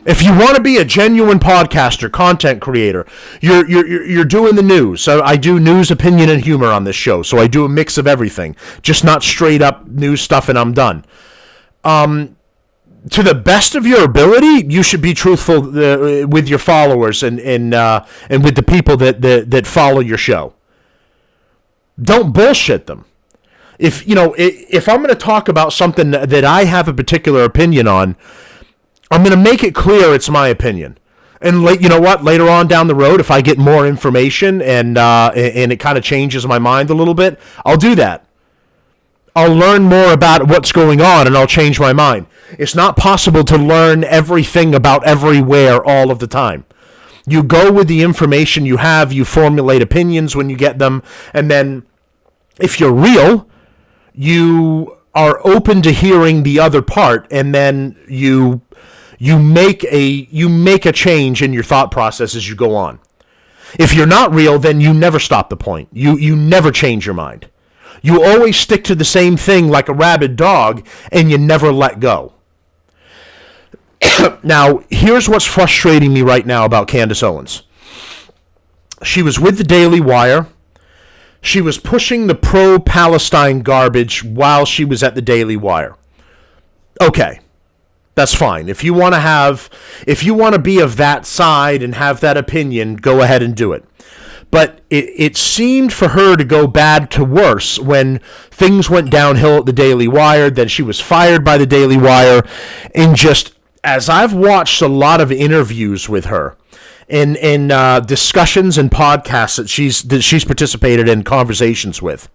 If you want to be a genuine podcaster, content creator, you're doing the news. So I do news, opinion, and humor on this show, so I do a mix of everything, just not straight up news stuff and I'm done. To the best of your ability, you should be truthful with your followers and with the people that follow your show. Don't bullshit them. If I'm going to talk about something that I have a particular opinion on, I'm going to make it clear it's my opinion. And later on down the road, if I get more information and it kind of changes my mind a little bit, I'll do that. I'll learn more about what's going on and I'll change my mind. It's not possible to learn everything about everywhere all of the time. You go with the information you have, you formulate opinions when you get them, and then if you're real, you are open to hearing the other part, and then you make a change in your thought process as you go on. If you're not real, then you never stop the point. You never change your mind. You always stick to the same thing like a rabid dog, and you never let go. Now, here's what's frustrating me right now about Candace Owens. She was with the Daily Wire. She was pushing the pro-Palestine garbage while she was at the Daily Wire. Okay, that's fine. If you want to be of that side and have that opinion, go ahead and do it. But it seemed for her to go bad to worse when things went downhill at the Daily Wire. Then she was fired by the Daily Wire. And just as I've watched a lot of interviews with her in discussions and podcasts that she's participated in, conversations with,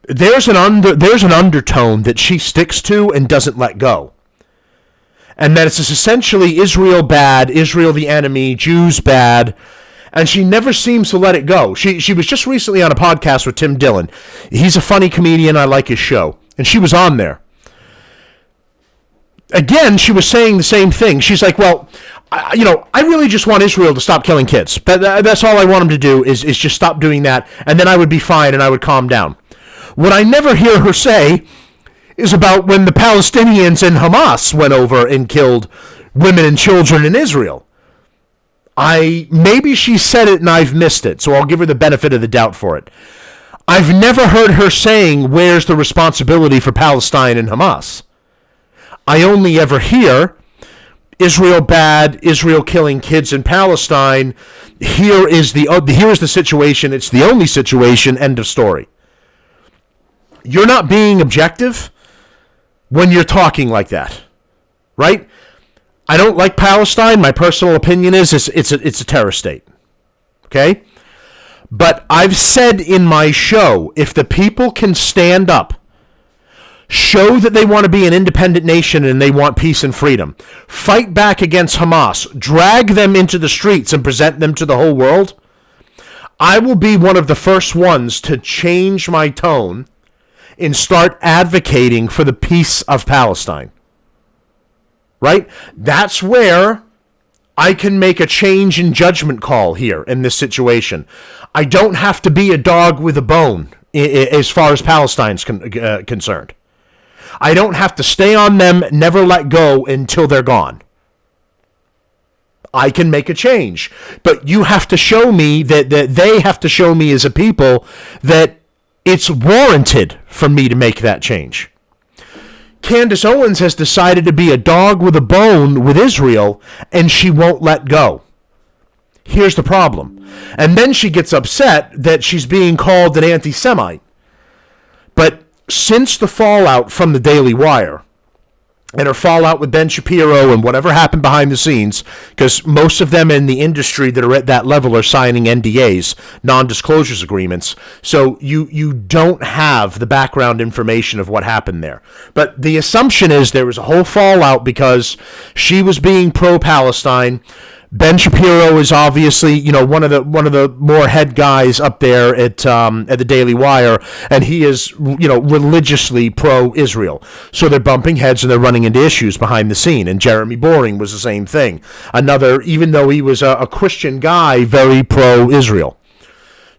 there's an undertone that she sticks to and doesn't let go. And that it's essentially Israel bad, Israel the enemy, Jews bad. And she never seems to let it go. She was just recently on a podcast with Tim Dillon. He's a funny comedian. I like his show. And she was on there. Again, she was saying the same thing. She's like, well, I really just want Israel to stop killing kids. That's all I want them to do is just stop doing that. And then I would be fine and I would calm down. What I never hear her say is about when the Palestinians and Hamas went over and killed women and children in Israel. Maybe she said it and I've missed it, so I'll give her the benefit of the doubt for it. I've never heard her saying, where's the responsibility for Palestine and Hamas? I only ever hear, Israel bad, Israel killing kids in Palestine, here is the situation, it's the only situation, end of story. You're not being objective when you're talking like that, right? I don't like Palestine. My personal opinion is it's a terrorist state. Okay? But I've said in my show, if the people can stand up show that they want to be an independent nation and they want peace and freedom, fight back against Hamas, drag them into the streets and present them to the whole world, I will be one of the first ones to change my tone and start advocating for the peace of Palestine. Right? That's where I can make a change in judgment call here in this situation. I don't have to be a dog with a bone as far as Palestine's concerned. I don't have to stay on them, never let go until they're gone. I can make a change. But you have to show me that they have to show me as a people that it's warranted for me to make that change. Candace Owens has decided to be a dog with a bone with Israel, and she won't let go. Here's the problem. And then she gets upset that she's being called an anti-Semite. But since the fallout from the Daily Wire and her fallout with Ben Shapiro and whatever happened behind the scenes, because most of them in the industry that are at that level are signing NDAs, non-disclosures agreements, so you don't have the background information of what happened there. But the assumption is there was a whole fallout because she was being pro-Palestine. Ben Shapiro is obviously, one of the more head guys up there at the Daily Wire, and he is, religiously pro-Israel. So they're bumping heads and they're running into issues behind the scene. And Jeremy Boring was the same thing. Another, even though he was a Christian guy, very pro-Israel.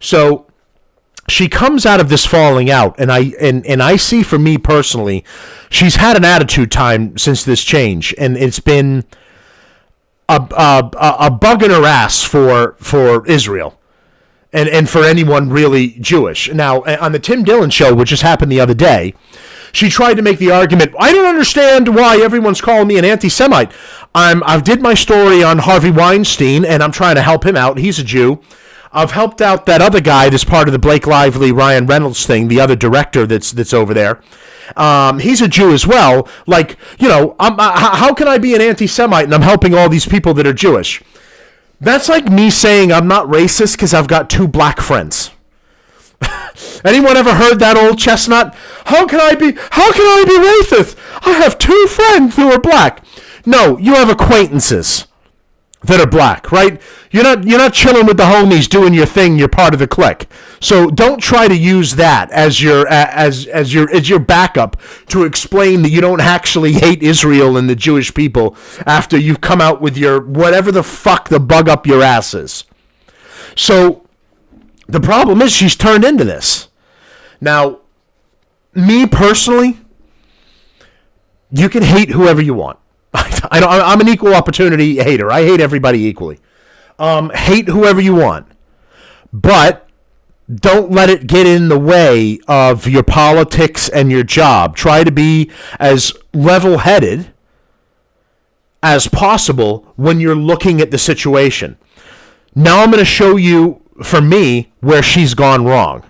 So she comes out of this falling out, and I see, for me personally, she's had an attitude time since this change, and it's been a bug in her ass for Israel and for anyone really Jewish. Now, on the Tim Dillon show, which just happened the other day, she tried to make the argument, I don't understand why everyone's calling me an anti-Semite. I've did my story on Harvey Weinstein, and I'm trying to help him out. He's a Jew. I've helped out that other guy that's part of the Blake Lively, Ryan Reynolds thing, the other director that's over there. He's a Jew as well. How can I be an anti-Semite and I'm helping all these people that are Jewish? That's like me saying I'm not racist because I've got 2 black friends. Anyone ever heard that old chestnut? How can I be racist? I have 2 friends who are black. No, you have acquaintances that are black, right? You're not chilling with the homies doing your thing. You're part of the clique. So don't try to use that as your backup to explain that you don't actually hate Israel and the Jewish people after you've come out with your whatever the fuck the bug up your ass is. So the problem is she's turned into this. Now, me personally, you can hate whoever you want. I'm an equal opportunity hater. I hate everybody equally. Hate whoever you want. But don't let it get in the way of your politics and your job. Try to be as level-headed as possible when you're looking at the situation. Now I'm going to show you, for me, where she's gone wrong.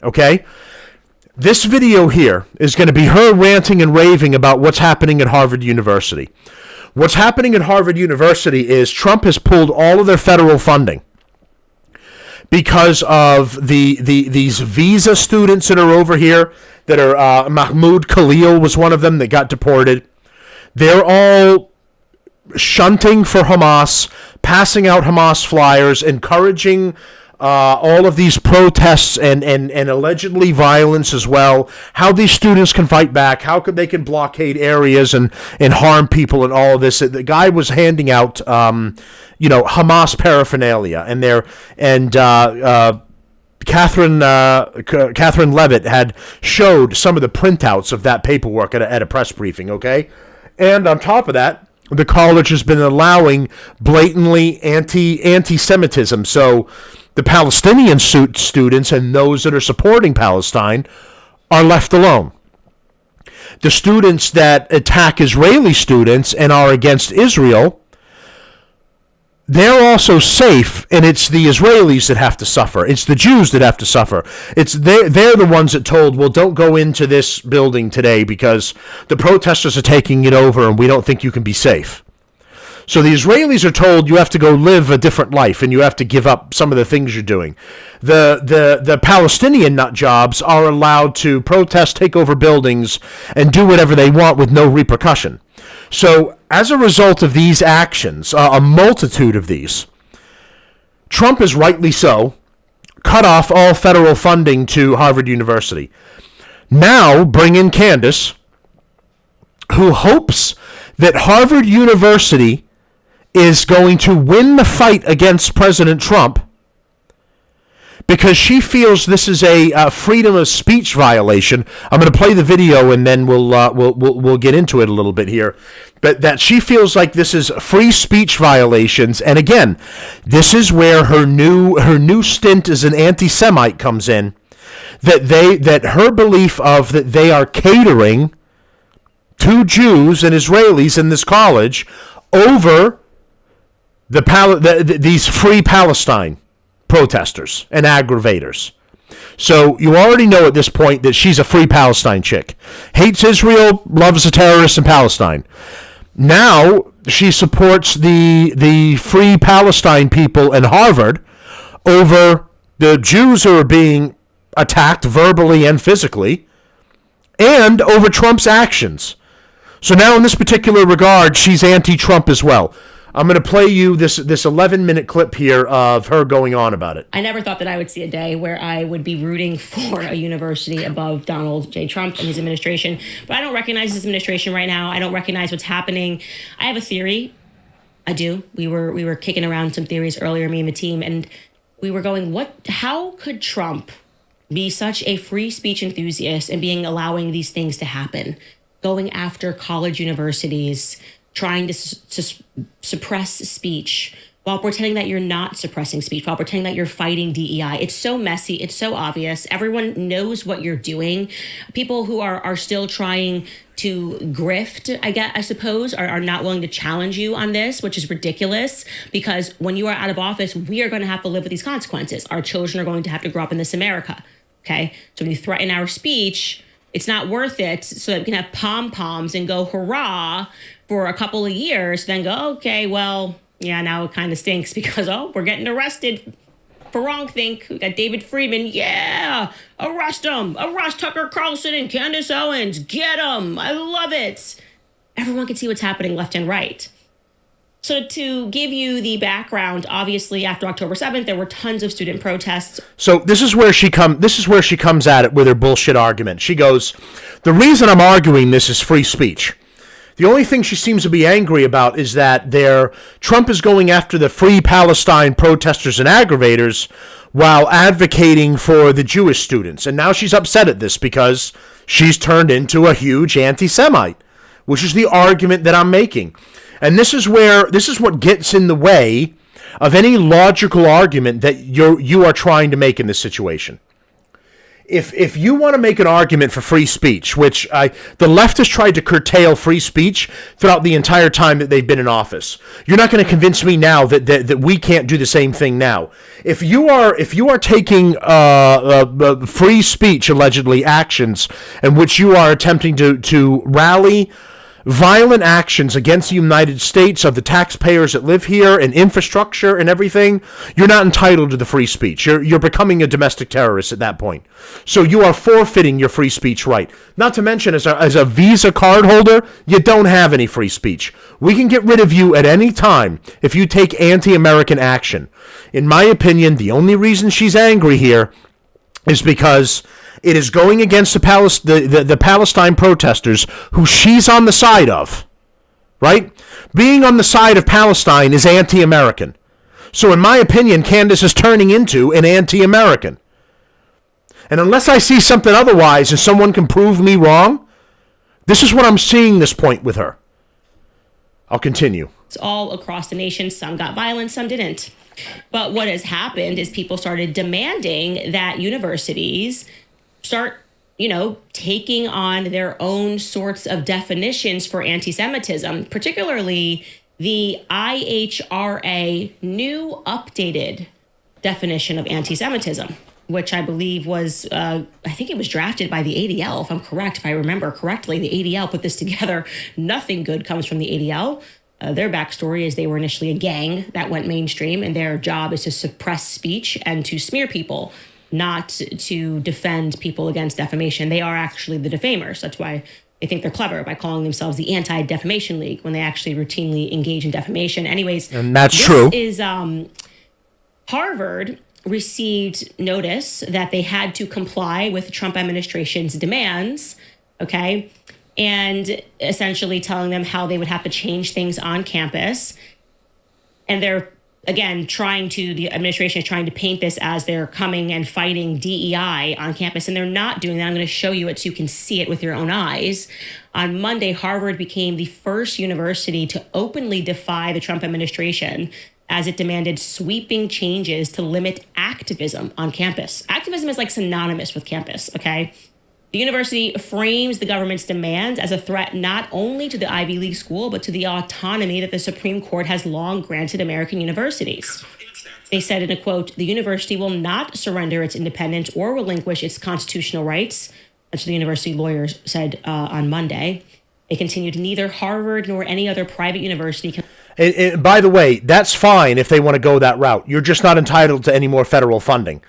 Okay? This video here is going to be her ranting and raving about what's happening at Harvard University. What's happening at Harvard University is Trump has pulled all of their federal funding because of these visa students that are over here that are Mahmoud Khalil was one of them that got deported. They're all shunting for Hamas, passing out Hamas flyers, encouraging all of these protests and allegedly violence as well, how these students can fight back, how they can blockade areas and harm people and all of this. The guy was handing out, Hamas paraphernalia, Catherine Levitt had showed some of the printouts of that paperwork at a press briefing, okay? And on top of that, the college has been allowing blatantly anti-Semitism, so the Palestinian students and those that are supporting Palestine are left alone. The students that attack Israeli students and are against Israel, they're also safe, and it's the Israelis that have to suffer. It's the Jews that have to suffer. They're the ones that told, well, don't go into this building today because the protesters are taking it over and we don't think you can be safe. So the Israelis are told you have to go live a different life and you have to give up some of the things you're doing. The Palestinian nut jobs are allowed to protest, take over buildings, and do whatever they want with no repercussion. So as a result of these actions, a multitude of these, Trump is rightly so cut off all federal funding to Harvard University. Now bring in Candace, who hopes that Harvard University is going to win the fight against President Trump because she feels this is a freedom of speech violation. I'm going to play the video and then we'll get into it a little bit here. But that she feels like this is free speech violations, and again, this is where her new stint as an anti-Semite comes in. That her belief of that they are catering to Jews and Israelis in this college over these free Palestine protesters and aggravators. So you already know at this point that she's a free Palestine chick. Hates Israel, loves the terrorists in Palestine. Now she supports the free Palestine people in Harvard over the Jews who are being attacked verbally and physically, and over Trump's actions. So now in this particular regard, she's anti-Trump as well. I'm going to play you this 11-minute clip here of her going on about it. I never thought that I would see a day where I would be rooting for a university above Donald J. Trump and his administration. But I don't recognize his administration right now. I don't recognize what's happening. I have a theory. I do. We were kicking around some theories earlier, me and the team, and we were going, how could Trump be such a free speech enthusiast and allowing these things to happen? Going after college universities, trying to suppress speech while pretending that you're not suppressing speech, while pretending that you're fighting DEI. It's so messy. It's so obvious. Everyone knows what you're doing. People who are still trying to grift, I suppose, are not willing to challenge you on this, which is ridiculous, because when you are out of office, we are going to have to live with these consequences. Our children are going to have to grow up in this America. Okay? So when you threaten our speech, it's not worth it so that we can have pom-poms and go hurrah for a couple of years, then go, okay, well, yeah, now it kind of stinks because, we're getting arrested for wrongthink. We got David Friedman. Yeah, arrest him. Arrest Tucker Carlson and Candace Owens. Get them. I love it. Everyone can see what's happening left and right. So to give you the background, obviously after October 7th, there were tons of student protests. So this is where she comes at it with her bullshit argument. She goes, the reason I'm arguing this is free speech. The only thing she seems to be angry about is that Trump is going after the free Palestine protesters and aggravators while advocating for the Jewish students. And now she's upset at this because she's turned into a huge anti-Semite, which is the argument that I'm making. And this is what gets in the way of any logical argument that you are trying to make in this situation. If you want to make an argument for free speech, which the left has tried to curtail free speech throughout the entire time that they've been in office, you're not going to convince me now that we can't do the same thing now. If you are taking free speech allegedly actions in which you are attempting to rally violent actions against the United States of the taxpayers that live here and infrastructure and everything, you're not entitled to the free speech. You're becoming a domestic terrorist at that point. So you are forfeiting your free speech right. Not to mention, as a Visa card holder, you don't have any free speech. We can get rid of you at any time if you take anti-American action. In my opinion, the only reason she's angry here is because it is going against the Palestine protesters who she's on the side of, right? Being on the side of Palestine is anti-American. So in my opinion, Candace is turning into an anti-American. And unless I see something otherwise and someone can prove me wrong, this is what I'm seeing this point with her. I'll continue. It's all across the nation. Some got violent, some didn't. But what has happened is people started demanding that universities start, taking on their own sorts of definitions for anti-Semitism, particularly the IHRA new updated definition of anti-Semitism, which I believe was, I think it was drafted by the ADL, if I'm correct, if I remember correctly. The ADL put this together. Nothing good comes from the ADL. Their backstory is they were initially a gang that went mainstream, and their job is to suppress speech and to smear people, not to defend people against defamation. They are actually the defamers. That's why they think they're clever by calling themselves the Anti-Defamation League when they actually routinely engage in defamation. Anyways, and that's true. Is Harvard received notice that they had to comply with the Trump administration's demands, okay, and essentially telling them how they would have to change things on campus. And they're, again, the administration is trying to paint this as they're coming and fighting DEI on campus, and they're not doing that. I'm going to show you it so you can see it with your own eyes. On Monday, Harvard became the first university to openly defy the Trump administration as it demanded sweeping changes to limit activism on campus. Activism is like synonymous with campus, okay? The university frames the government's demands as a threat not only to the Ivy League school, but to the autonomy that the Supreme Court has long granted American universities. They said in a quote, "The university will not surrender its independence or relinquish its constitutional rights." That's what the university lawyers said on Monday. They continued, "Neither Harvard nor any other private university can..." And by the way, that's fine if they want to go that route. You're just not entitled to any more federal funding.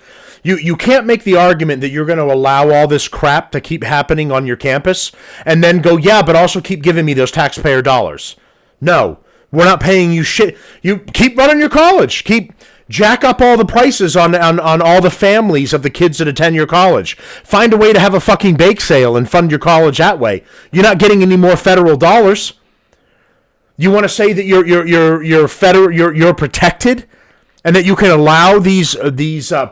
You can't make the argument that you're going to allow all this crap to keep happening on your campus and then go, yeah, but also keep giving me those taxpayer dollars. No, we're not paying you shit. You keep running your college. Keep jack up all the prices on all the families of the kids that attend your college. Find a way to have a fucking bake sale and fund your college that way. You're not getting any more federal dollars. You want to say that you're protected, and that you can allow these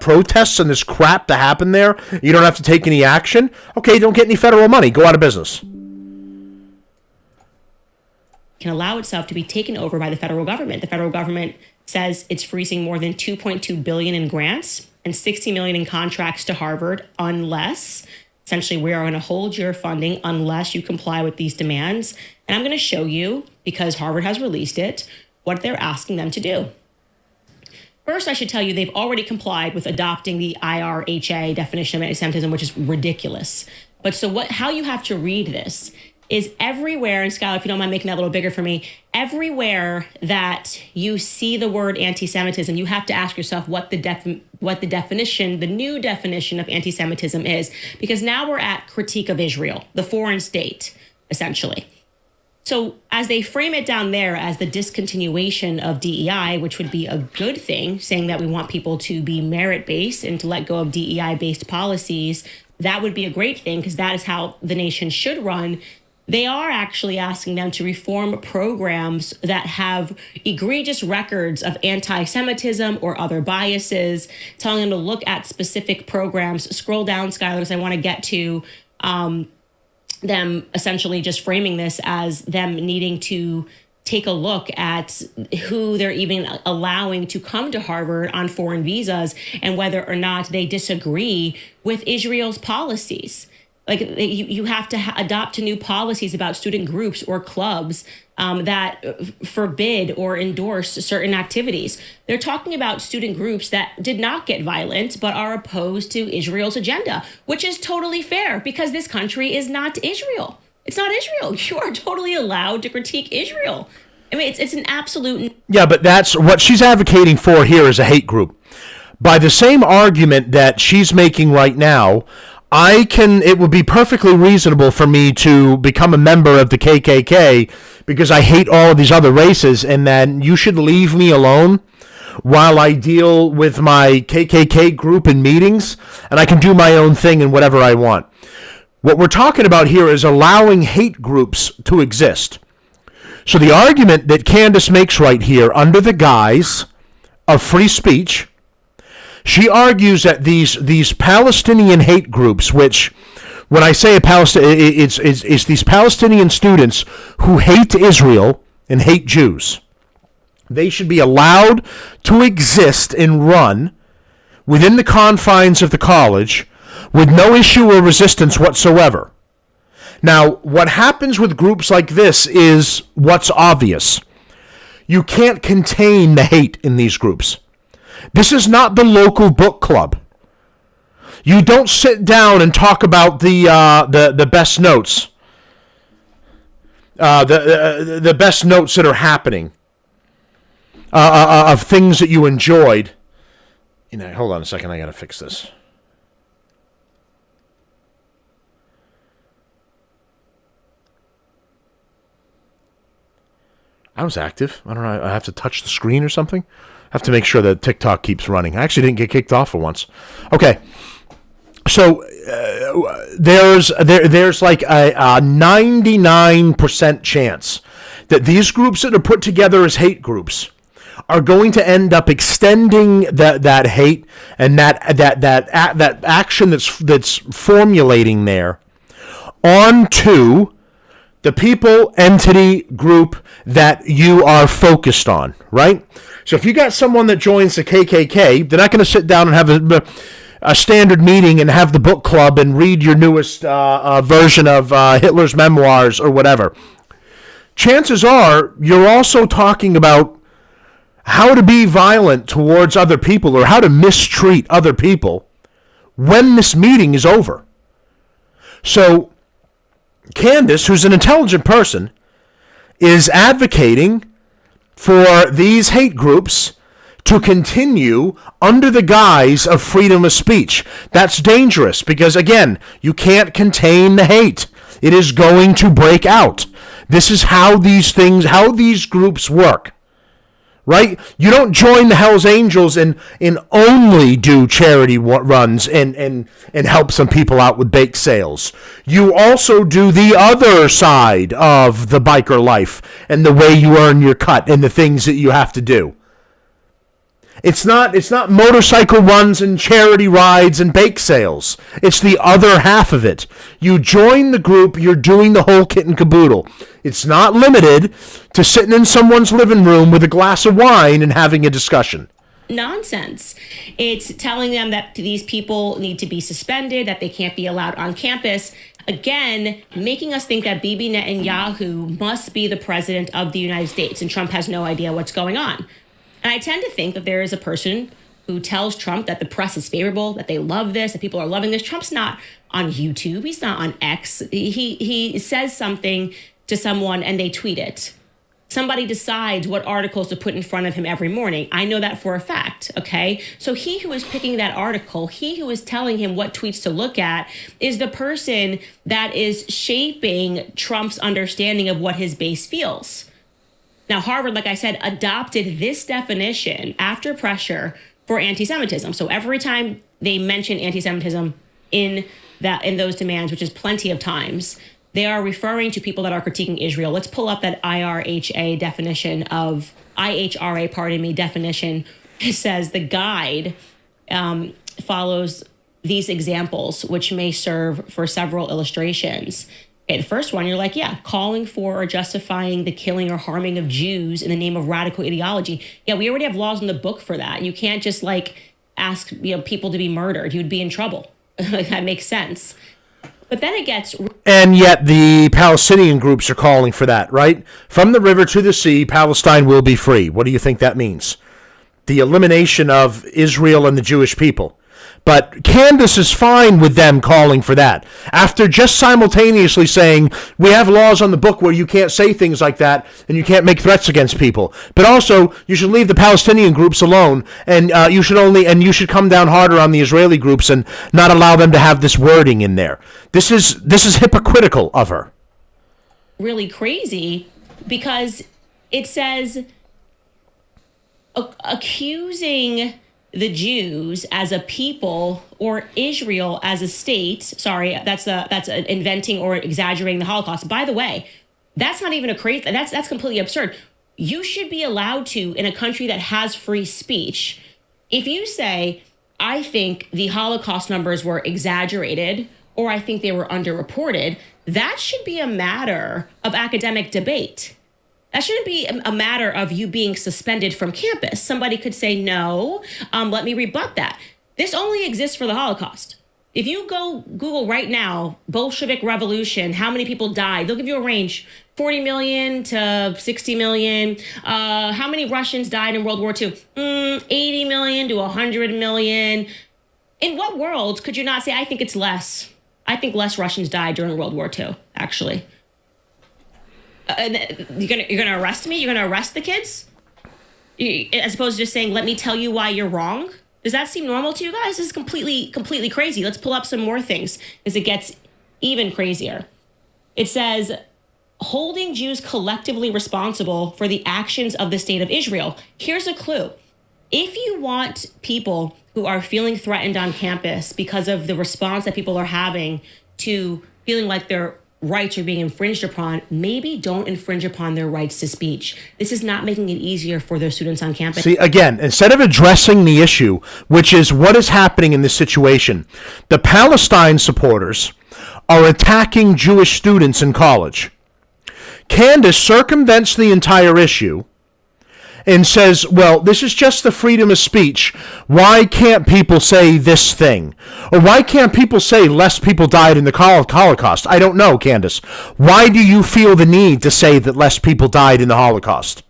protests and this crap to happen there? You don't have to take any action. Okay, don't get any federal money. Go out of business. Can allow itself to be taken over by the federal government. The federal government says it's freezing more than $2.2 billion in grants and $60 million in contracts to Harvard unless, essentially, we are going to hold your funding unless you comply with these demands. And I'm going to show you, because Harvard has released it, what they're asking them to do. First, I should tell you they've already complied with adopting the IRHA definition of anti-Semitism, which is ridiculous. But so how you have to read this is everywhere, and Skylar, if you don't mind making that a little bigger for me, everywhere that you see the word anti-Semitism, you have to ask yourself what the definition, the new definition of anti-Semitism is, because now we're at critique of Israel, the foreign state, essentially. So as they frame it down there as the discontinuation of DEI, which would be a good thing, saying that we want people to be merit-based and to let go of DEI-based policies, that would be a great thing because that is how the nation should run. They are actually asking them to reform programs that have egregious records of anti-Semitism or other biases, telling them to look at specific programs. Scroll down, Skylar, because I want to get to them essentially just framing this as them needing to take a look at who they're even allowing to come to Harvard on foreign visas and whether or not they disagree with Israel's policies. Like you have to adopt new policies about student groups or clubs that forbid or endorse certain activities. They're talking about student groups that did not get violent but are opposed to Israel's agenda, which is totally fair because this country is not Israel. It's not Israel. You are totally allowed to critique Israel. I mean, it's an absolute... Yeah, but that's what she's advocating for here is a hate group. By the same argument that she's making right now, it would be perfectly reasonable for me to become a member of the KKK because I hate all of these other races, and then you should leave me alone while I deal with my KKK group in meetings, and I can do my own thing and whatever I want. What we're talking about here is allowing hate groups to exist. So the argument that Candace makes right here under the guise of free speech, she argues that these Palestinian hate groups, which, when I say it's these Palestinian students who hate Israel and hate Jews, they should be allowed to exist and run within the confines of the college with no issue or resistance whatsoever. Now, what happens with groups like this is what's obvious. You can't contain the hate in these groups. This is not the local book club. You don't sit down and talk about the best notes. the best notes that are happening of things that you enjoyed. Hold on a second. I got to fix this. I was active. I don't know. I have to touch the screen or something. I have to make sure that TikTok keeps running. I actually didn't get kicked off for once. Okay. So there's like a 99% chance that these groups that are put together as hate groups are going to end up extending that hate and that action that's formulating there onto the people, entity, group that you are focused on, right? So if you got someone that joins the KKK, they're not going to sit down and have a standard meeting and have the book club and read your newest version of Hitler's memoirs or whatever. Chances are you're also talking about how to be violent towards other people or how to mistreat other people when this meeting is over. So Candace, who's an intelligent person, is advocating for these hate groups to continue under the guise of freedom of speech. That's dangerous because, again, you can't contain the hate. It is going to break out. This is how these groups work. Right? You don't join the Hells Angels and only do charity runs and help some people out with bake sales. You also do the other side of the biker life and the way you earn your cut and the things that you have to do. It's not motorcycle runs and charity rides and bake sales. It's the other half of it. You join the group, you're doing the whole kit and caboodle. It's not limited to sitting in someone's living room with a glass of wine and having a discussion. Nonsense. It's telling them that these people need to be suspended, that they can't be allowed on campus. Again, making us think that Bibi Netanyahu must be the president of the United States and Trump has no idea what's going on. And I tend to think that there is a person who tells Trump that the press is favorable, that they love this, that people are loving this. Trump's not on YouTube. He's not on X. He says something to someone and they tweet it. Somebody decides what articles to put in front of him every morning. I know that for a fact, okay? So he who is picking that article, he who is telling him what tweets to look at is the person that is shaping Trump's understanding of what his base feels. Now, Harvard, like I said, adopted this definition after pressure for anti-Semitism. So every time they mention anti-Semitism in those demands, which is plenty of times, they are referring to people that are critiquing Israel. Let's pull up that IHRA definition. It says the guide follows these examples, which may serve for several illustrations. Okay, the first one, you're like, yeah, calling for or justifying the killing or harming of Jews in the name of radical ideology. Yeah, we already have laws in the book for that. You can't just ask people to be murdered. You'd be in trouble. That makes sense. But then it gets... And yet the Palestinian groups are calling for that, right? From the river to the sea, Palestine will be free. What do you think that means? The elimination of Israel and the Jewish people. But Candace is fine with them calling for that. After just simultaneously saying, we have laws on the book where you can't say things like that and you can't make threats against people. But also, you should leave the Palestinian groups alone and you should come down harder on the Israeli groups and not allow them to have this wording in there. This is hypocritical of her. Really crazy because it says accusing the Jews as a people or Israel as a state. Sorry, that's inventing or exaggerating the Holocaust. By the way, that's not even that's completely absurd. You should be allowed to, in a country that has free speech, if you say, I think the Holocaust numbers were exaggerated or I think they were underreported, that should be a matter of academic debate. That shouldn't be a matter of you being suspended from campus. Somebody could say, no, let me rebut that. This only exists for the Holocaust. If you go Google right now, Bolshevik Revolution, how many people died? They'll give you a range, 40 million to 60 million. How many Russians died in World War II? 80 million to 100 million. In what world could you not say, I think it's less? I think less Russians died during World War II, actually. You're gonna arrest me? You're gonna arrest the kids? As opposed to just saying, let me tell you why you're wrong? Does that seem normal to you guys? This is completely crazy. Let's pull up some more things as it gets even crazier. It says, holding Jews collectively responsible for the actions of the state of Israel. Here's a clue. If you want people who are feeling threatened on campus because of the response that people are having to feeling like their rights are being infringed upon, maybe don't infringe upon their rights to speech. This is not making it easier for their students on campus. See, again, instead of addressing the issue, which is what is happening in this situation, the Palestine supporters are attacking Jewish students in college. Candace circumvents the entire issue and says, well, this is just the freedom of speech. Why can't people say this thing? Or why can't people say less people died in the Holocaust? I don't know, Candace. Why do you feel the need to say that less people died in the Holocaust?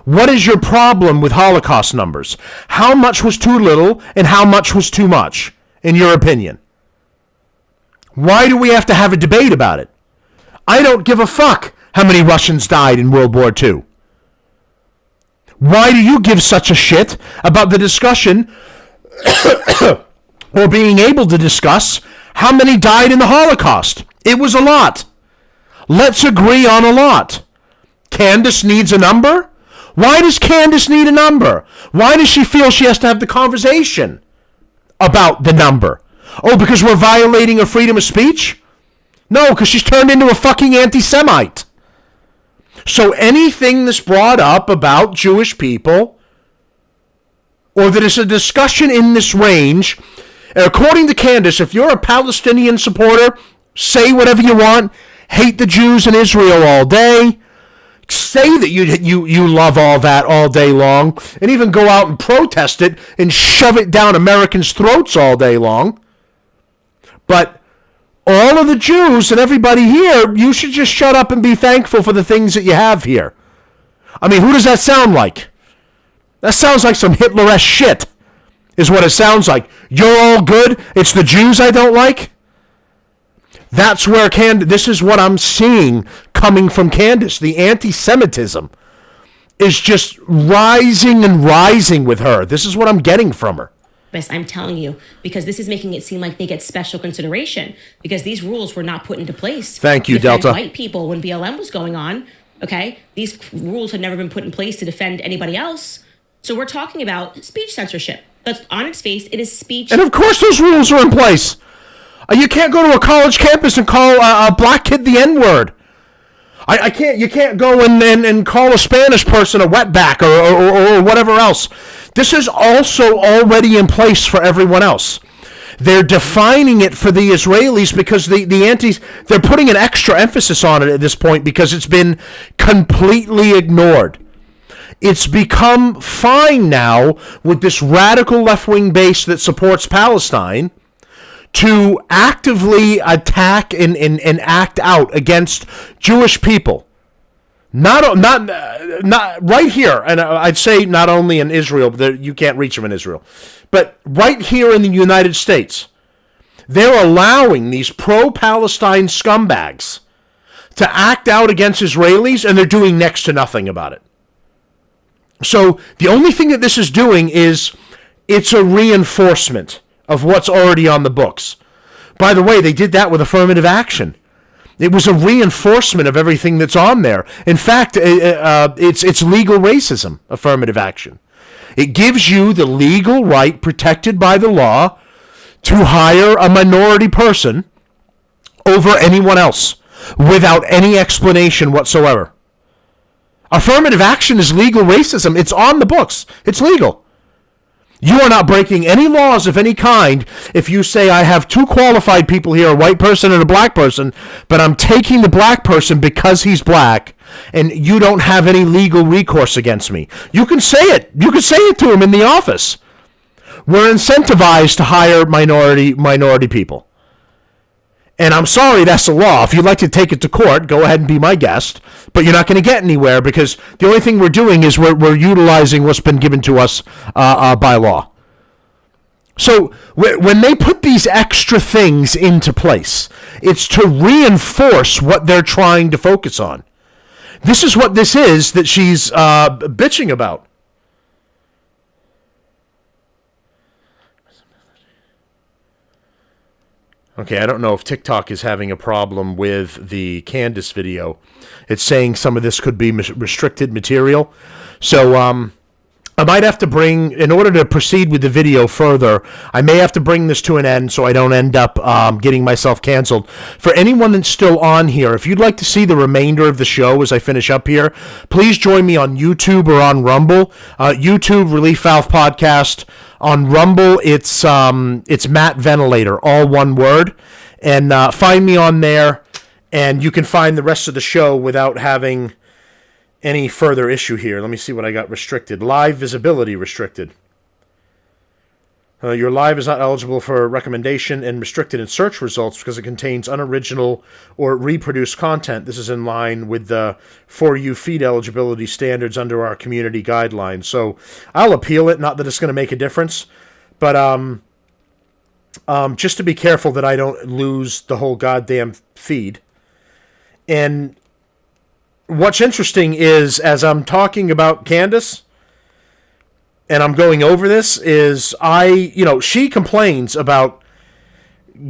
What is your problem with Holocaust numbers? How much was too little and how much was too much, in your opinion? Why do we have to have a debate about it? I don't give a fuck how many Russians died in World War II. Why do you give such a shit about the discussion or being able to discuss how many died in the Holocaust? It was a lot. Let's agree on a lot. Candace needs a number? Why does Candace need a number? Why does she feel she has to have the conversation about the number? Oh, because we're violating her freedom of speech? No, because she's turned into a fucking anti-Semite. So anything that's brought up about Jewish people, or that is a discussion in this range, according to Candace, if you're a Palestinian supporter, say whatever you want, hate the Jews in Israel all day, say that you love all that all day long, and even go out and protest it and shove it down Americans' throats all day long. But all of the Jews and everybody here, you should just shut up and be thankful for the things that you have here. I mean, who does that sound like? That sounds like some Hitler-esque shit, is what it sounds like. You're all good, it's the Jews I don't like? That's where this is what I'm seeing coming from Candace. The anti-Semitism is just rising and rising with her. This is what I'm getting from her. I'm telling you, because this is making it seem like they get special consideration because these rules were not put into place. Thank you, to defend Delta. White people when BLM was going on. Okay, these rules had never been put in place to defend anybody else. So we're talking about speech censorship. That's on its face. It is speech. And of course, those rules are in place. You can't go to a college campus and call a black kid the N-word. I can't. You can't go and call a Spanish person a wetback or whatever else. This is also already in place for everyone else. They're defining it for the Israelis because they're putting an extra emphasis on it at this point because it's been completely ignored. It's become fine now with this radical left-wing base that supports Palestine to actively attack and act out against Jewish people. Not right here, and I'd say not only in Israel, but you can't reach them in Israel, but right here in the United States, they're allowing these pro-Palestine scumbags to act out against Israelis, and they're doing next to nothing about it. So the only thing that this is doing is it's a reinforcement of what's already on the books. By the way, they did that with affirmative action. It was a reinforcement of everything that's on there. In fact, it's legal racism, affirmative action. It gives you the legal right protected by the law to hire a minority person over anyone else without any explanation whatsoever. Affirmative action is legal racism. It's on the books. It's legal. You are not breaking any laws of any kind if you say, I have two qualified people here, a white person and a black person, but I'm taking the black person because he's black, and you don't have any legal recourse against me. You can say it. You can say it to him in the office. We're incentivized to hire minority people. And I'm sorry, that's the law. If you'd like to take it to court, go ahead and be my guest. But you're not going to get anywhere because the only thing we're doing is we're utilizing what's been given to us by law. So when they put these extra things into place, it's to reinforce what they're trying to focus on. This is what this is that she's bitching about. Okay, I don't know if TikTok is having a problem with the Candace video. It's saying some of this could be restricted material. So I might have to bring, in order to proceed with the video further, I may have to bring this to an end so I don't end up getting myself canceled. For anyone that's still on here, if you'd like to see the remainder of the show as I finish up here, please join me on YouTube or on Rumble. YouTube, Relief Valve Podcast. On Rumble, it's Matt Ventilator, all one word. And find me on there, and you can find the rest of the show without having any further issue here. Let me see what I got restricted. Live visibility restricted. Your live is not eligible for recommendation and restricted in search results because it contains unoriginal or reproduced content. This is in line with the For You feed eligibility standards under our community guidelines. So I'll appeal it, not that it's going to make a difference, but just to be careful that I don't lose the whole goddamn feed. And what's interesting is, as I'm talking about Candace, and I'm going over this, is she complains about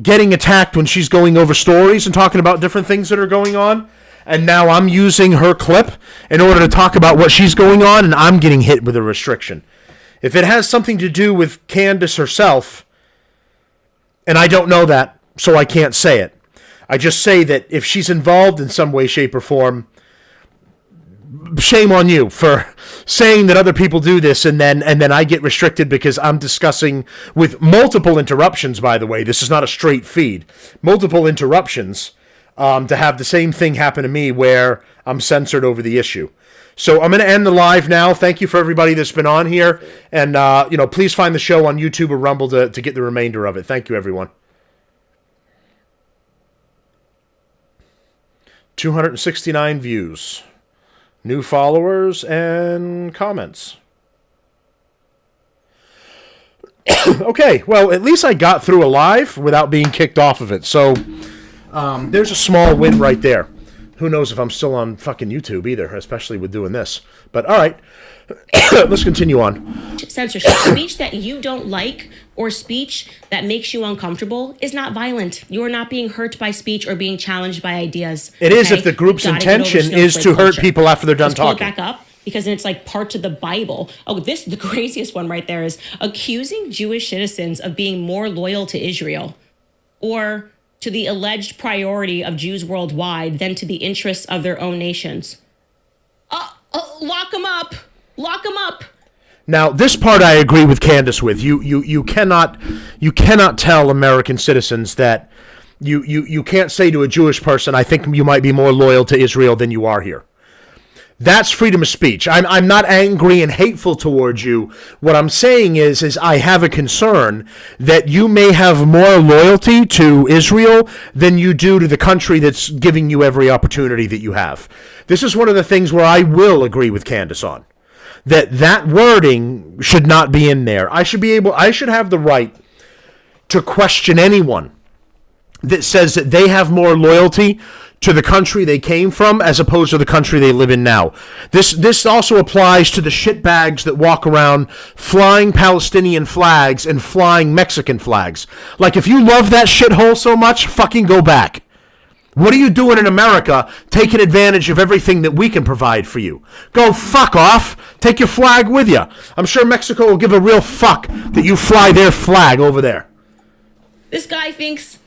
getting attacked when she's going over stories and talking about different things that are going on. And now I'm using her clip in order to talk about what she's going on, and I'm getting hit with a restriction. If it has something to do with Candace herself, and I don't know that, so I can't say it. I just say that if she's involved in some way, shape, or form, shame on you for saying that other people do this, and then I get restricted because I'm discussing, with multiple interruptions, by the way, this is not a straight feed, multiple interruptions, to have the same thing happen to me where I'm censored over the issue. So I'm going to end the live now. Thank you for everybody that's been on here, and please find the show on YouTube or Rumble to get the remainder of it. Thank you, everyone. 269 views. New followers and comments. Okay, well, at least I got through a live without being kicked off of it. So there's a small win right there. Who knows if I'm still on fucking YouTube either, especially with doing this. But all right, let's continue on. Censorship. Speech that you don't like or speech that makes you uncomfortable is not violent. You are not being hurt by speech or being challenged by ideas. It is if the group's intention is to hurt people after they're done talking. Pull it back up, because then it's like parts of the Bible. Oh, the craziest one right there is accusing Jewish citizens of being more loyal to Israel or to the alleged priority of Jews worldwide than to the interests of their own nations. Lock them up. Lock them up. Now, this part I agree with Candace with. You cannot tell American citizens that you can't say to a Jewish person, I think you might be more loyal to Israel than you are here. That's freedom of speech. I'm not angry and hateful towards you. What I'm saying is I have a concern that you may have more loyalty to Israel than you do to the country that's giving you every opportunity that you have. This is one of the things where I will agree with Candace on. That wording should not be in there. I should have the right to question anyone that says that they have more loyalty to the country they came from as opposed to the country they live in now. This also applies to the shitbags that walk around flying Palestinian flags and flying Mexican flags. Like, if you love that shithole so much, fucking go back. What are you doing in America taking advantage of everything that we can provide for you? Go fuck off. Take your flag with you. I'm sure Mexico will give a real fuck that you fly their flag over there. This guy thinks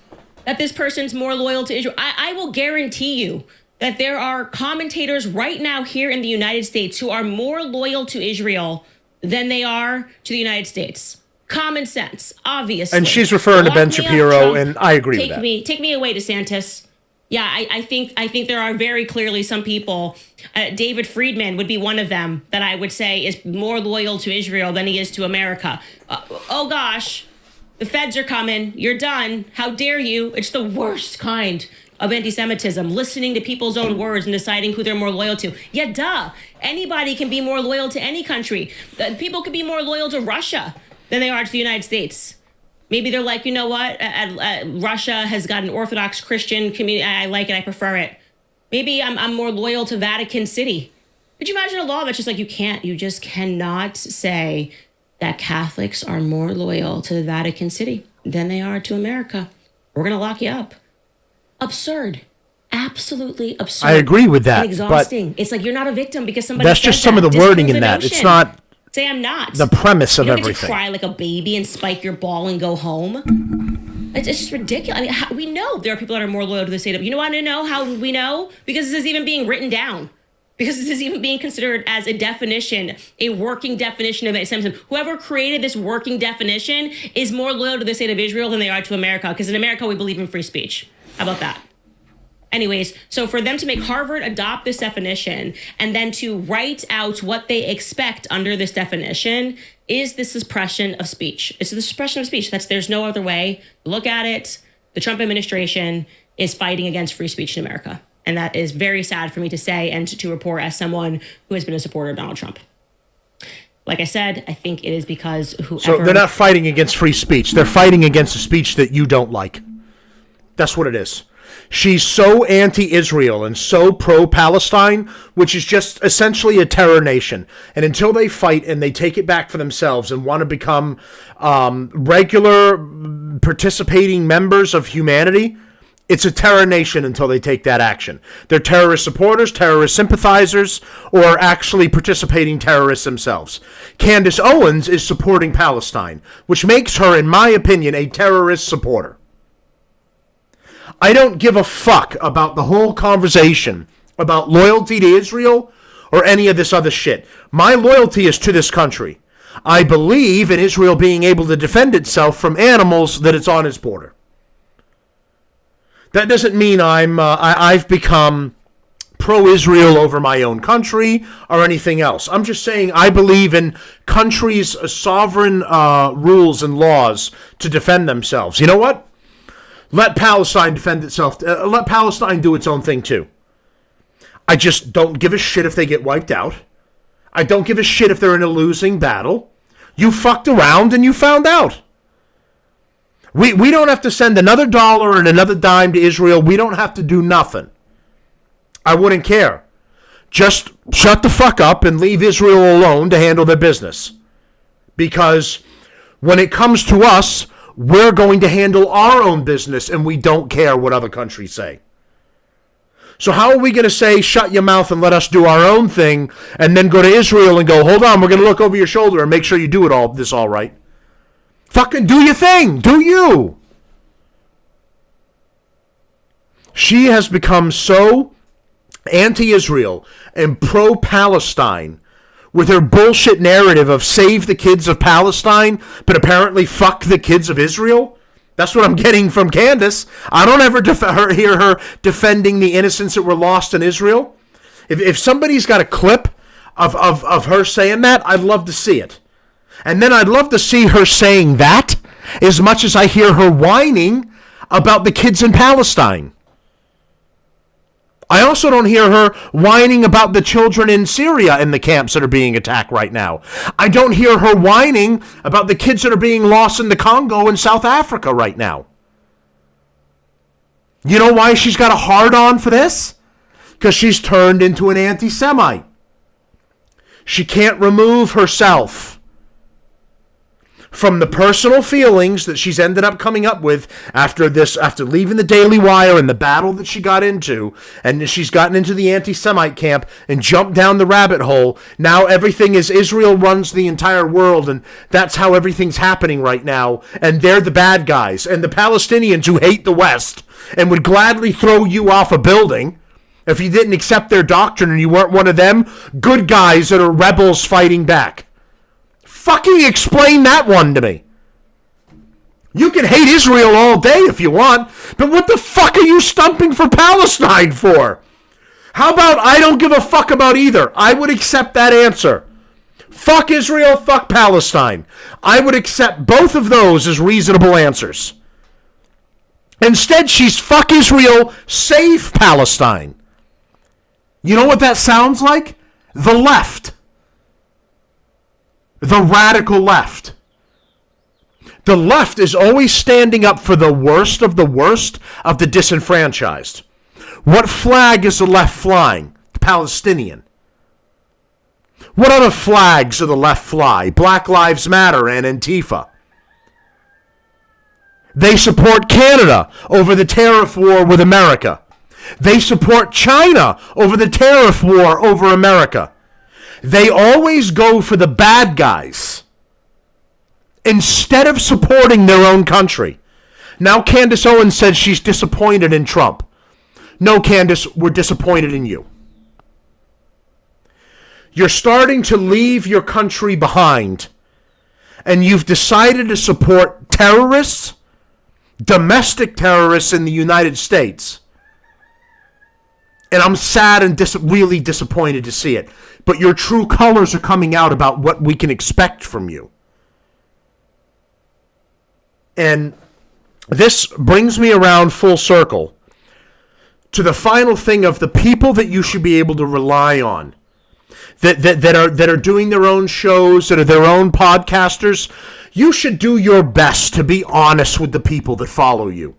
that this person's more loyal to Israel. I will guarantee you that there are commentators right now here in the United States who are more loyal to Israel than they are to the United States. Common sense, obviously. And she's referring to Ben Shapiro, and I agree with that. Take me away, DeSantis. Yeah, I think there are very clearly some people. David Friedman would be one of them that I would say is more loyal to Israel than he is to America. Oh gosh, the feds are coming. You're done. How dare you? It's the worst kind of anti-Semitism, listening to people's own words and deciding who they're more loyal to. Yeah, duh. Anybody can be more loyal to any country. People could be more loyal to Russia than they are to the United States. Maybe they're like, you know what? Russia has got an Orthodox Christian community. I like it. I prefer it. Maybe I'm more loyal to Vatican City. Could you imagine a law that's just like you just cannot say that Catholics are more loyal to the Vatican City than they are to America? We're going to lock you up. Absurd. Absolutely absurd. I agree with that. And exhausting. It's like you're not a victim because somebody That's said just some that. of the wording in that. Disprove the It's notion. not Say I'm not. the premise of You don't get to everything. cry like a baby and spike your ball and go home. It's just ridiculous. I mean, we know there are people that are more loyal to the state of. You know, want to know how we know? Because this is even being written down. Because this is even being considered as a definition, a working definition of anti-Semitism. Whoever created this working definition is more loyal to the state of Israel than they are to America. Because in America, we believe in free speech. How about that? Anyways, so for them to make Harvard adopt this definition and then to write out what they expect under this definition is the suppression of speech. It's the suppression of speech. There's no other way. Look at it. The Trump administration is fighting against free speech in America. And that is very sad for me to say and to report as someone who has been a supporter of Donald Trump. Like I said, I think it is because whoever... So they're not fighting against free speech. They're fighting against a speech that you don't like. That's what it is. She's so anti-Israel and so pro-Palestine, which is just essentially a terror nation. And until they fight and they take it back for themselves and want to become regular participating members of humanity, it's a terror nation until they take that action. They're terrorist supporters, terrorist sympathizers, or actually participating terrorists themselves. Candace Owens is supporting Palestine, which makes her, in my opinion, a terrorist supporter. I don't give a fuck about the whole conversation about loyalty to Israel or any of this other shit. My loyalty is to this country. I believe in Israel being able to defend itself from animals that it's on its border. That doesn't mean I've become pro-Israel over my own country or anything else. I'm just saying I believe in countries' sovereign rules and laws to defend themselves. You know what? Let Palestine defend itself. Let Palestine do its own thing too. I just don't give a shit if they get wiped out. I don't give a shit if they're in a losing battle. You fucked around and you found out. We don't have to send another dollar and another dime to Israel. We don't have to do nothing. I wouldn't care. Just shut the fuck up and leave Israel alone to handle their business. Because when it comes to us, we're going to handle our own business and we don't care what other countries say. So how are we going to say, shut your mouth and let us do our own thing, and then go to Israel and go, hold on, we're going to look over your shoulder and make sure you do it all right? Fucking do your thing. Do you? She has become so anti-Israel and pro-Palestine with her bullshit narrative of save the kids of Palestine, but apparently fuck the kids of Israel. That's what I'm getting from Candace. I don't ever hear her defending the innocents that were lost in Israel. If somebody's got a clip of her saying that, I'd love to see it. And then I'd love to see her saying that as much as I hear her whining about the kids in Palestine. I also don't hear her whining about the children in Syria in the camps that are being attacked right now. I don't hear her whining about the kids that are being lost in the Congo and South Africa right now. You know why she's got a hard-on for this? Because she's turned into an anti-Semite. She can't remove herself from the personal feelings that she's ended up coming up with after leaving the Daily Wire and the battle that she got into, and she's gotten into the anti-Semite camp and jumped down the rabbit hole. Now everything is Israel runs the entire world, and that's how everything's happening right now, and they're the bad guys. And the Palestinians who hate the West and would gladly throw you off a building if you didn't accept their doctrine and you weren't one of them, good guys that are rebels fighting back. Fucking explain that one to me. You can hate Israel all day if you want, but what the fuck are you stumping for Palestine for? How about I don't give a fuck about either? I would accept that answer. Fuck Israel, fuck Palestine. I would accept both of those as reasonable answers. Instead, she's fuck Israel, save Palestine. You know what that sounds like? The left. The radical left. The left is always standing up for the worst of the disenfranchised. What flag is the left flying? The Palestinian. What other flags are the left fly? Black Lives Matter and Antifa. They support Canada over the tariff war with America. They support China over the tariff war over America. They always go for the bad guys instead of supporting their own country. Now Candace Owens said she's disappointed in Trump. No, Candace, we're disappointed in you. You're starting to leave your country behind, and you've decided to support terrorists, domestic terrorists in the United States. And I'm sad and really disappointed to see it. But your true colors are coming out about what we can expect from you. And this brings me around full circle to the final thing of the people that you should be able to rely on. That are doing their own shows, that are their own podcasters. You should do your best to be honest with the people that follow you.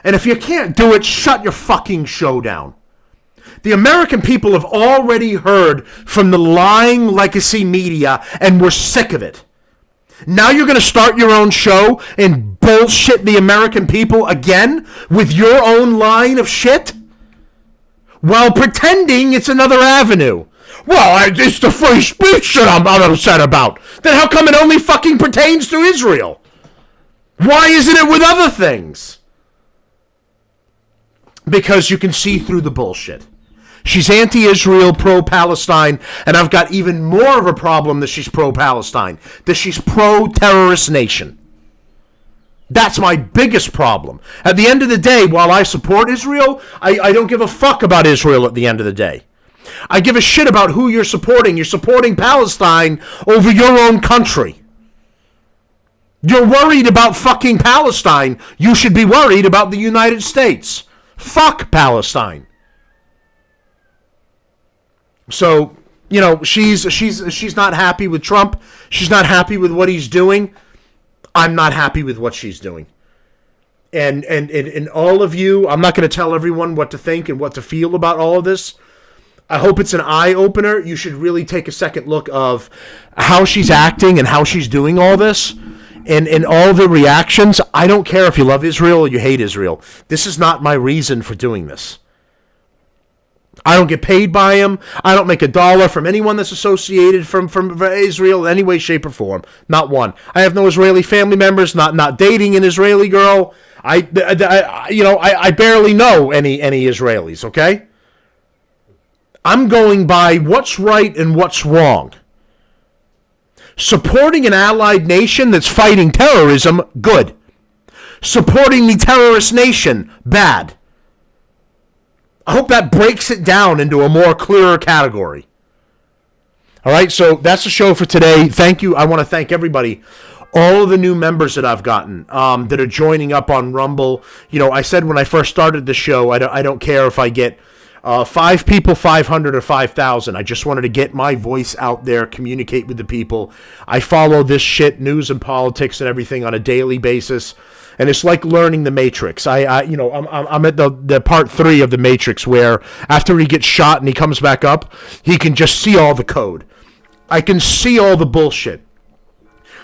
And if you can't do it, shut your fucking show down. The American people have already heard from the lying legacy media, and we're sick of it. Now you're going to start your own show and bullshit the American people again with your own line of shit? While pretending it's another avenue. Well, it's the free speech that I'm upset about. Then how come it only fucking pertains to Israel? Why isn't it with other things? Because you can see through the bullshit. She's anti-Israel, pro-Palestine, and I've got even more of a problem that she's pro-Palestine, that she's pro-terrorist nation. That's my biggest problem. At the end of the day, while I support Israel, I don't give a fuck about Israel at the end of the day. I give a shit about who you're supporting. You're supporting Palestine over your own country. You're worried about fucking Palestine. You should be worried about the United States. Fuck Palestine. So, you know, she's not happy with Trump. She's not happy with what he's doing. I'm not happy with what she's doing. And all of you, I'm not going to tell everyone what to think and what to feel about all of this. I hope it's an eye-opener. You should really take a second look of how she's acting and how she's doing all this. And all the reactions. I don't care if you love Israel or you hate Israel. This is not my reason for doing this. I don't get paid by him. I don't make $1 from anyone that's associated from Israel in any way, shape, or form. Not one. I have no Israeli family members. Not dating an Israeli girl. I barely know any Israelis. Okay. I'm going by what's right and what's wrong. Supporting an allied nation that's fighting terrorism, good. Supporting the terrorist nation, bad. I hope that breaks it down into a more clearer category. All right, so that's the show for today. Thank you. I want to thank everybody, all of the new members that I've gotten that are joining up on Rumble. You know, I said when I first started the show, I don't care if I get 5 people, 500, or 5,000. I just wanted to get my voice out there, communicate with the people. I follow this shit, news and politics and everything on a daily basis. And it's like learning the Matrix. I'm at the part 3 of the Matrix where after he gets shot and he comes back up, he can just see all the code. I can see all the bullshit.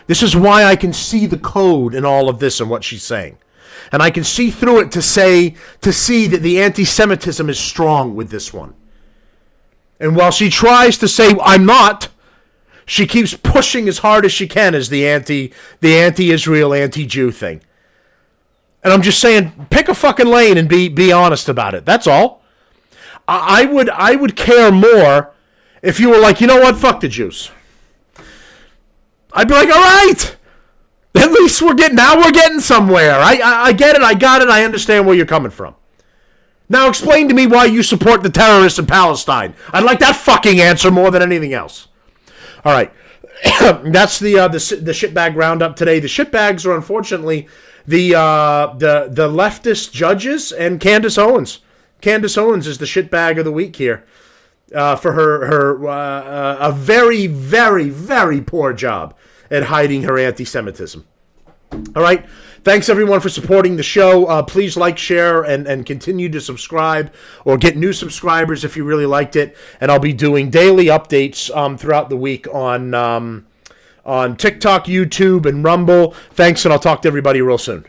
This is why I can see the code in all of this and what she's saying. And I can see through it to see that the anti-Semitism is strong with this one. And while she tries to say, I'm not, she keeps pushing as hard as she can as the anti-Israel, anti-Jew thing. And I'm just saying, pick a fucking lane and be honest about it. That's all. I would care more if you were like, you know what, fuck the Jews. I'd be like, all right. At least we're getting somewhere. I get it. I got it. I understand where you're coming from. Now explain to me why you support the terrorists in Palestine. I'd like that fucking answer more than anything else. All right. That's the shitbag roundup today. The shitbags are unfortunately the leftist judges and Candace Owens. Candace Owens is the shitbag of the week here for her a very, very, very poor job at hiding her anti-Semitism. All right. Thanks, everyone, for supporting the show. Please like, share, and continue to subscribe or get new subscribers if you really liked it. And I'll be doing daily updates throughout the week on TikTok, YouTube, and Rumble. Thanks, and I'll talk to everybody real soon.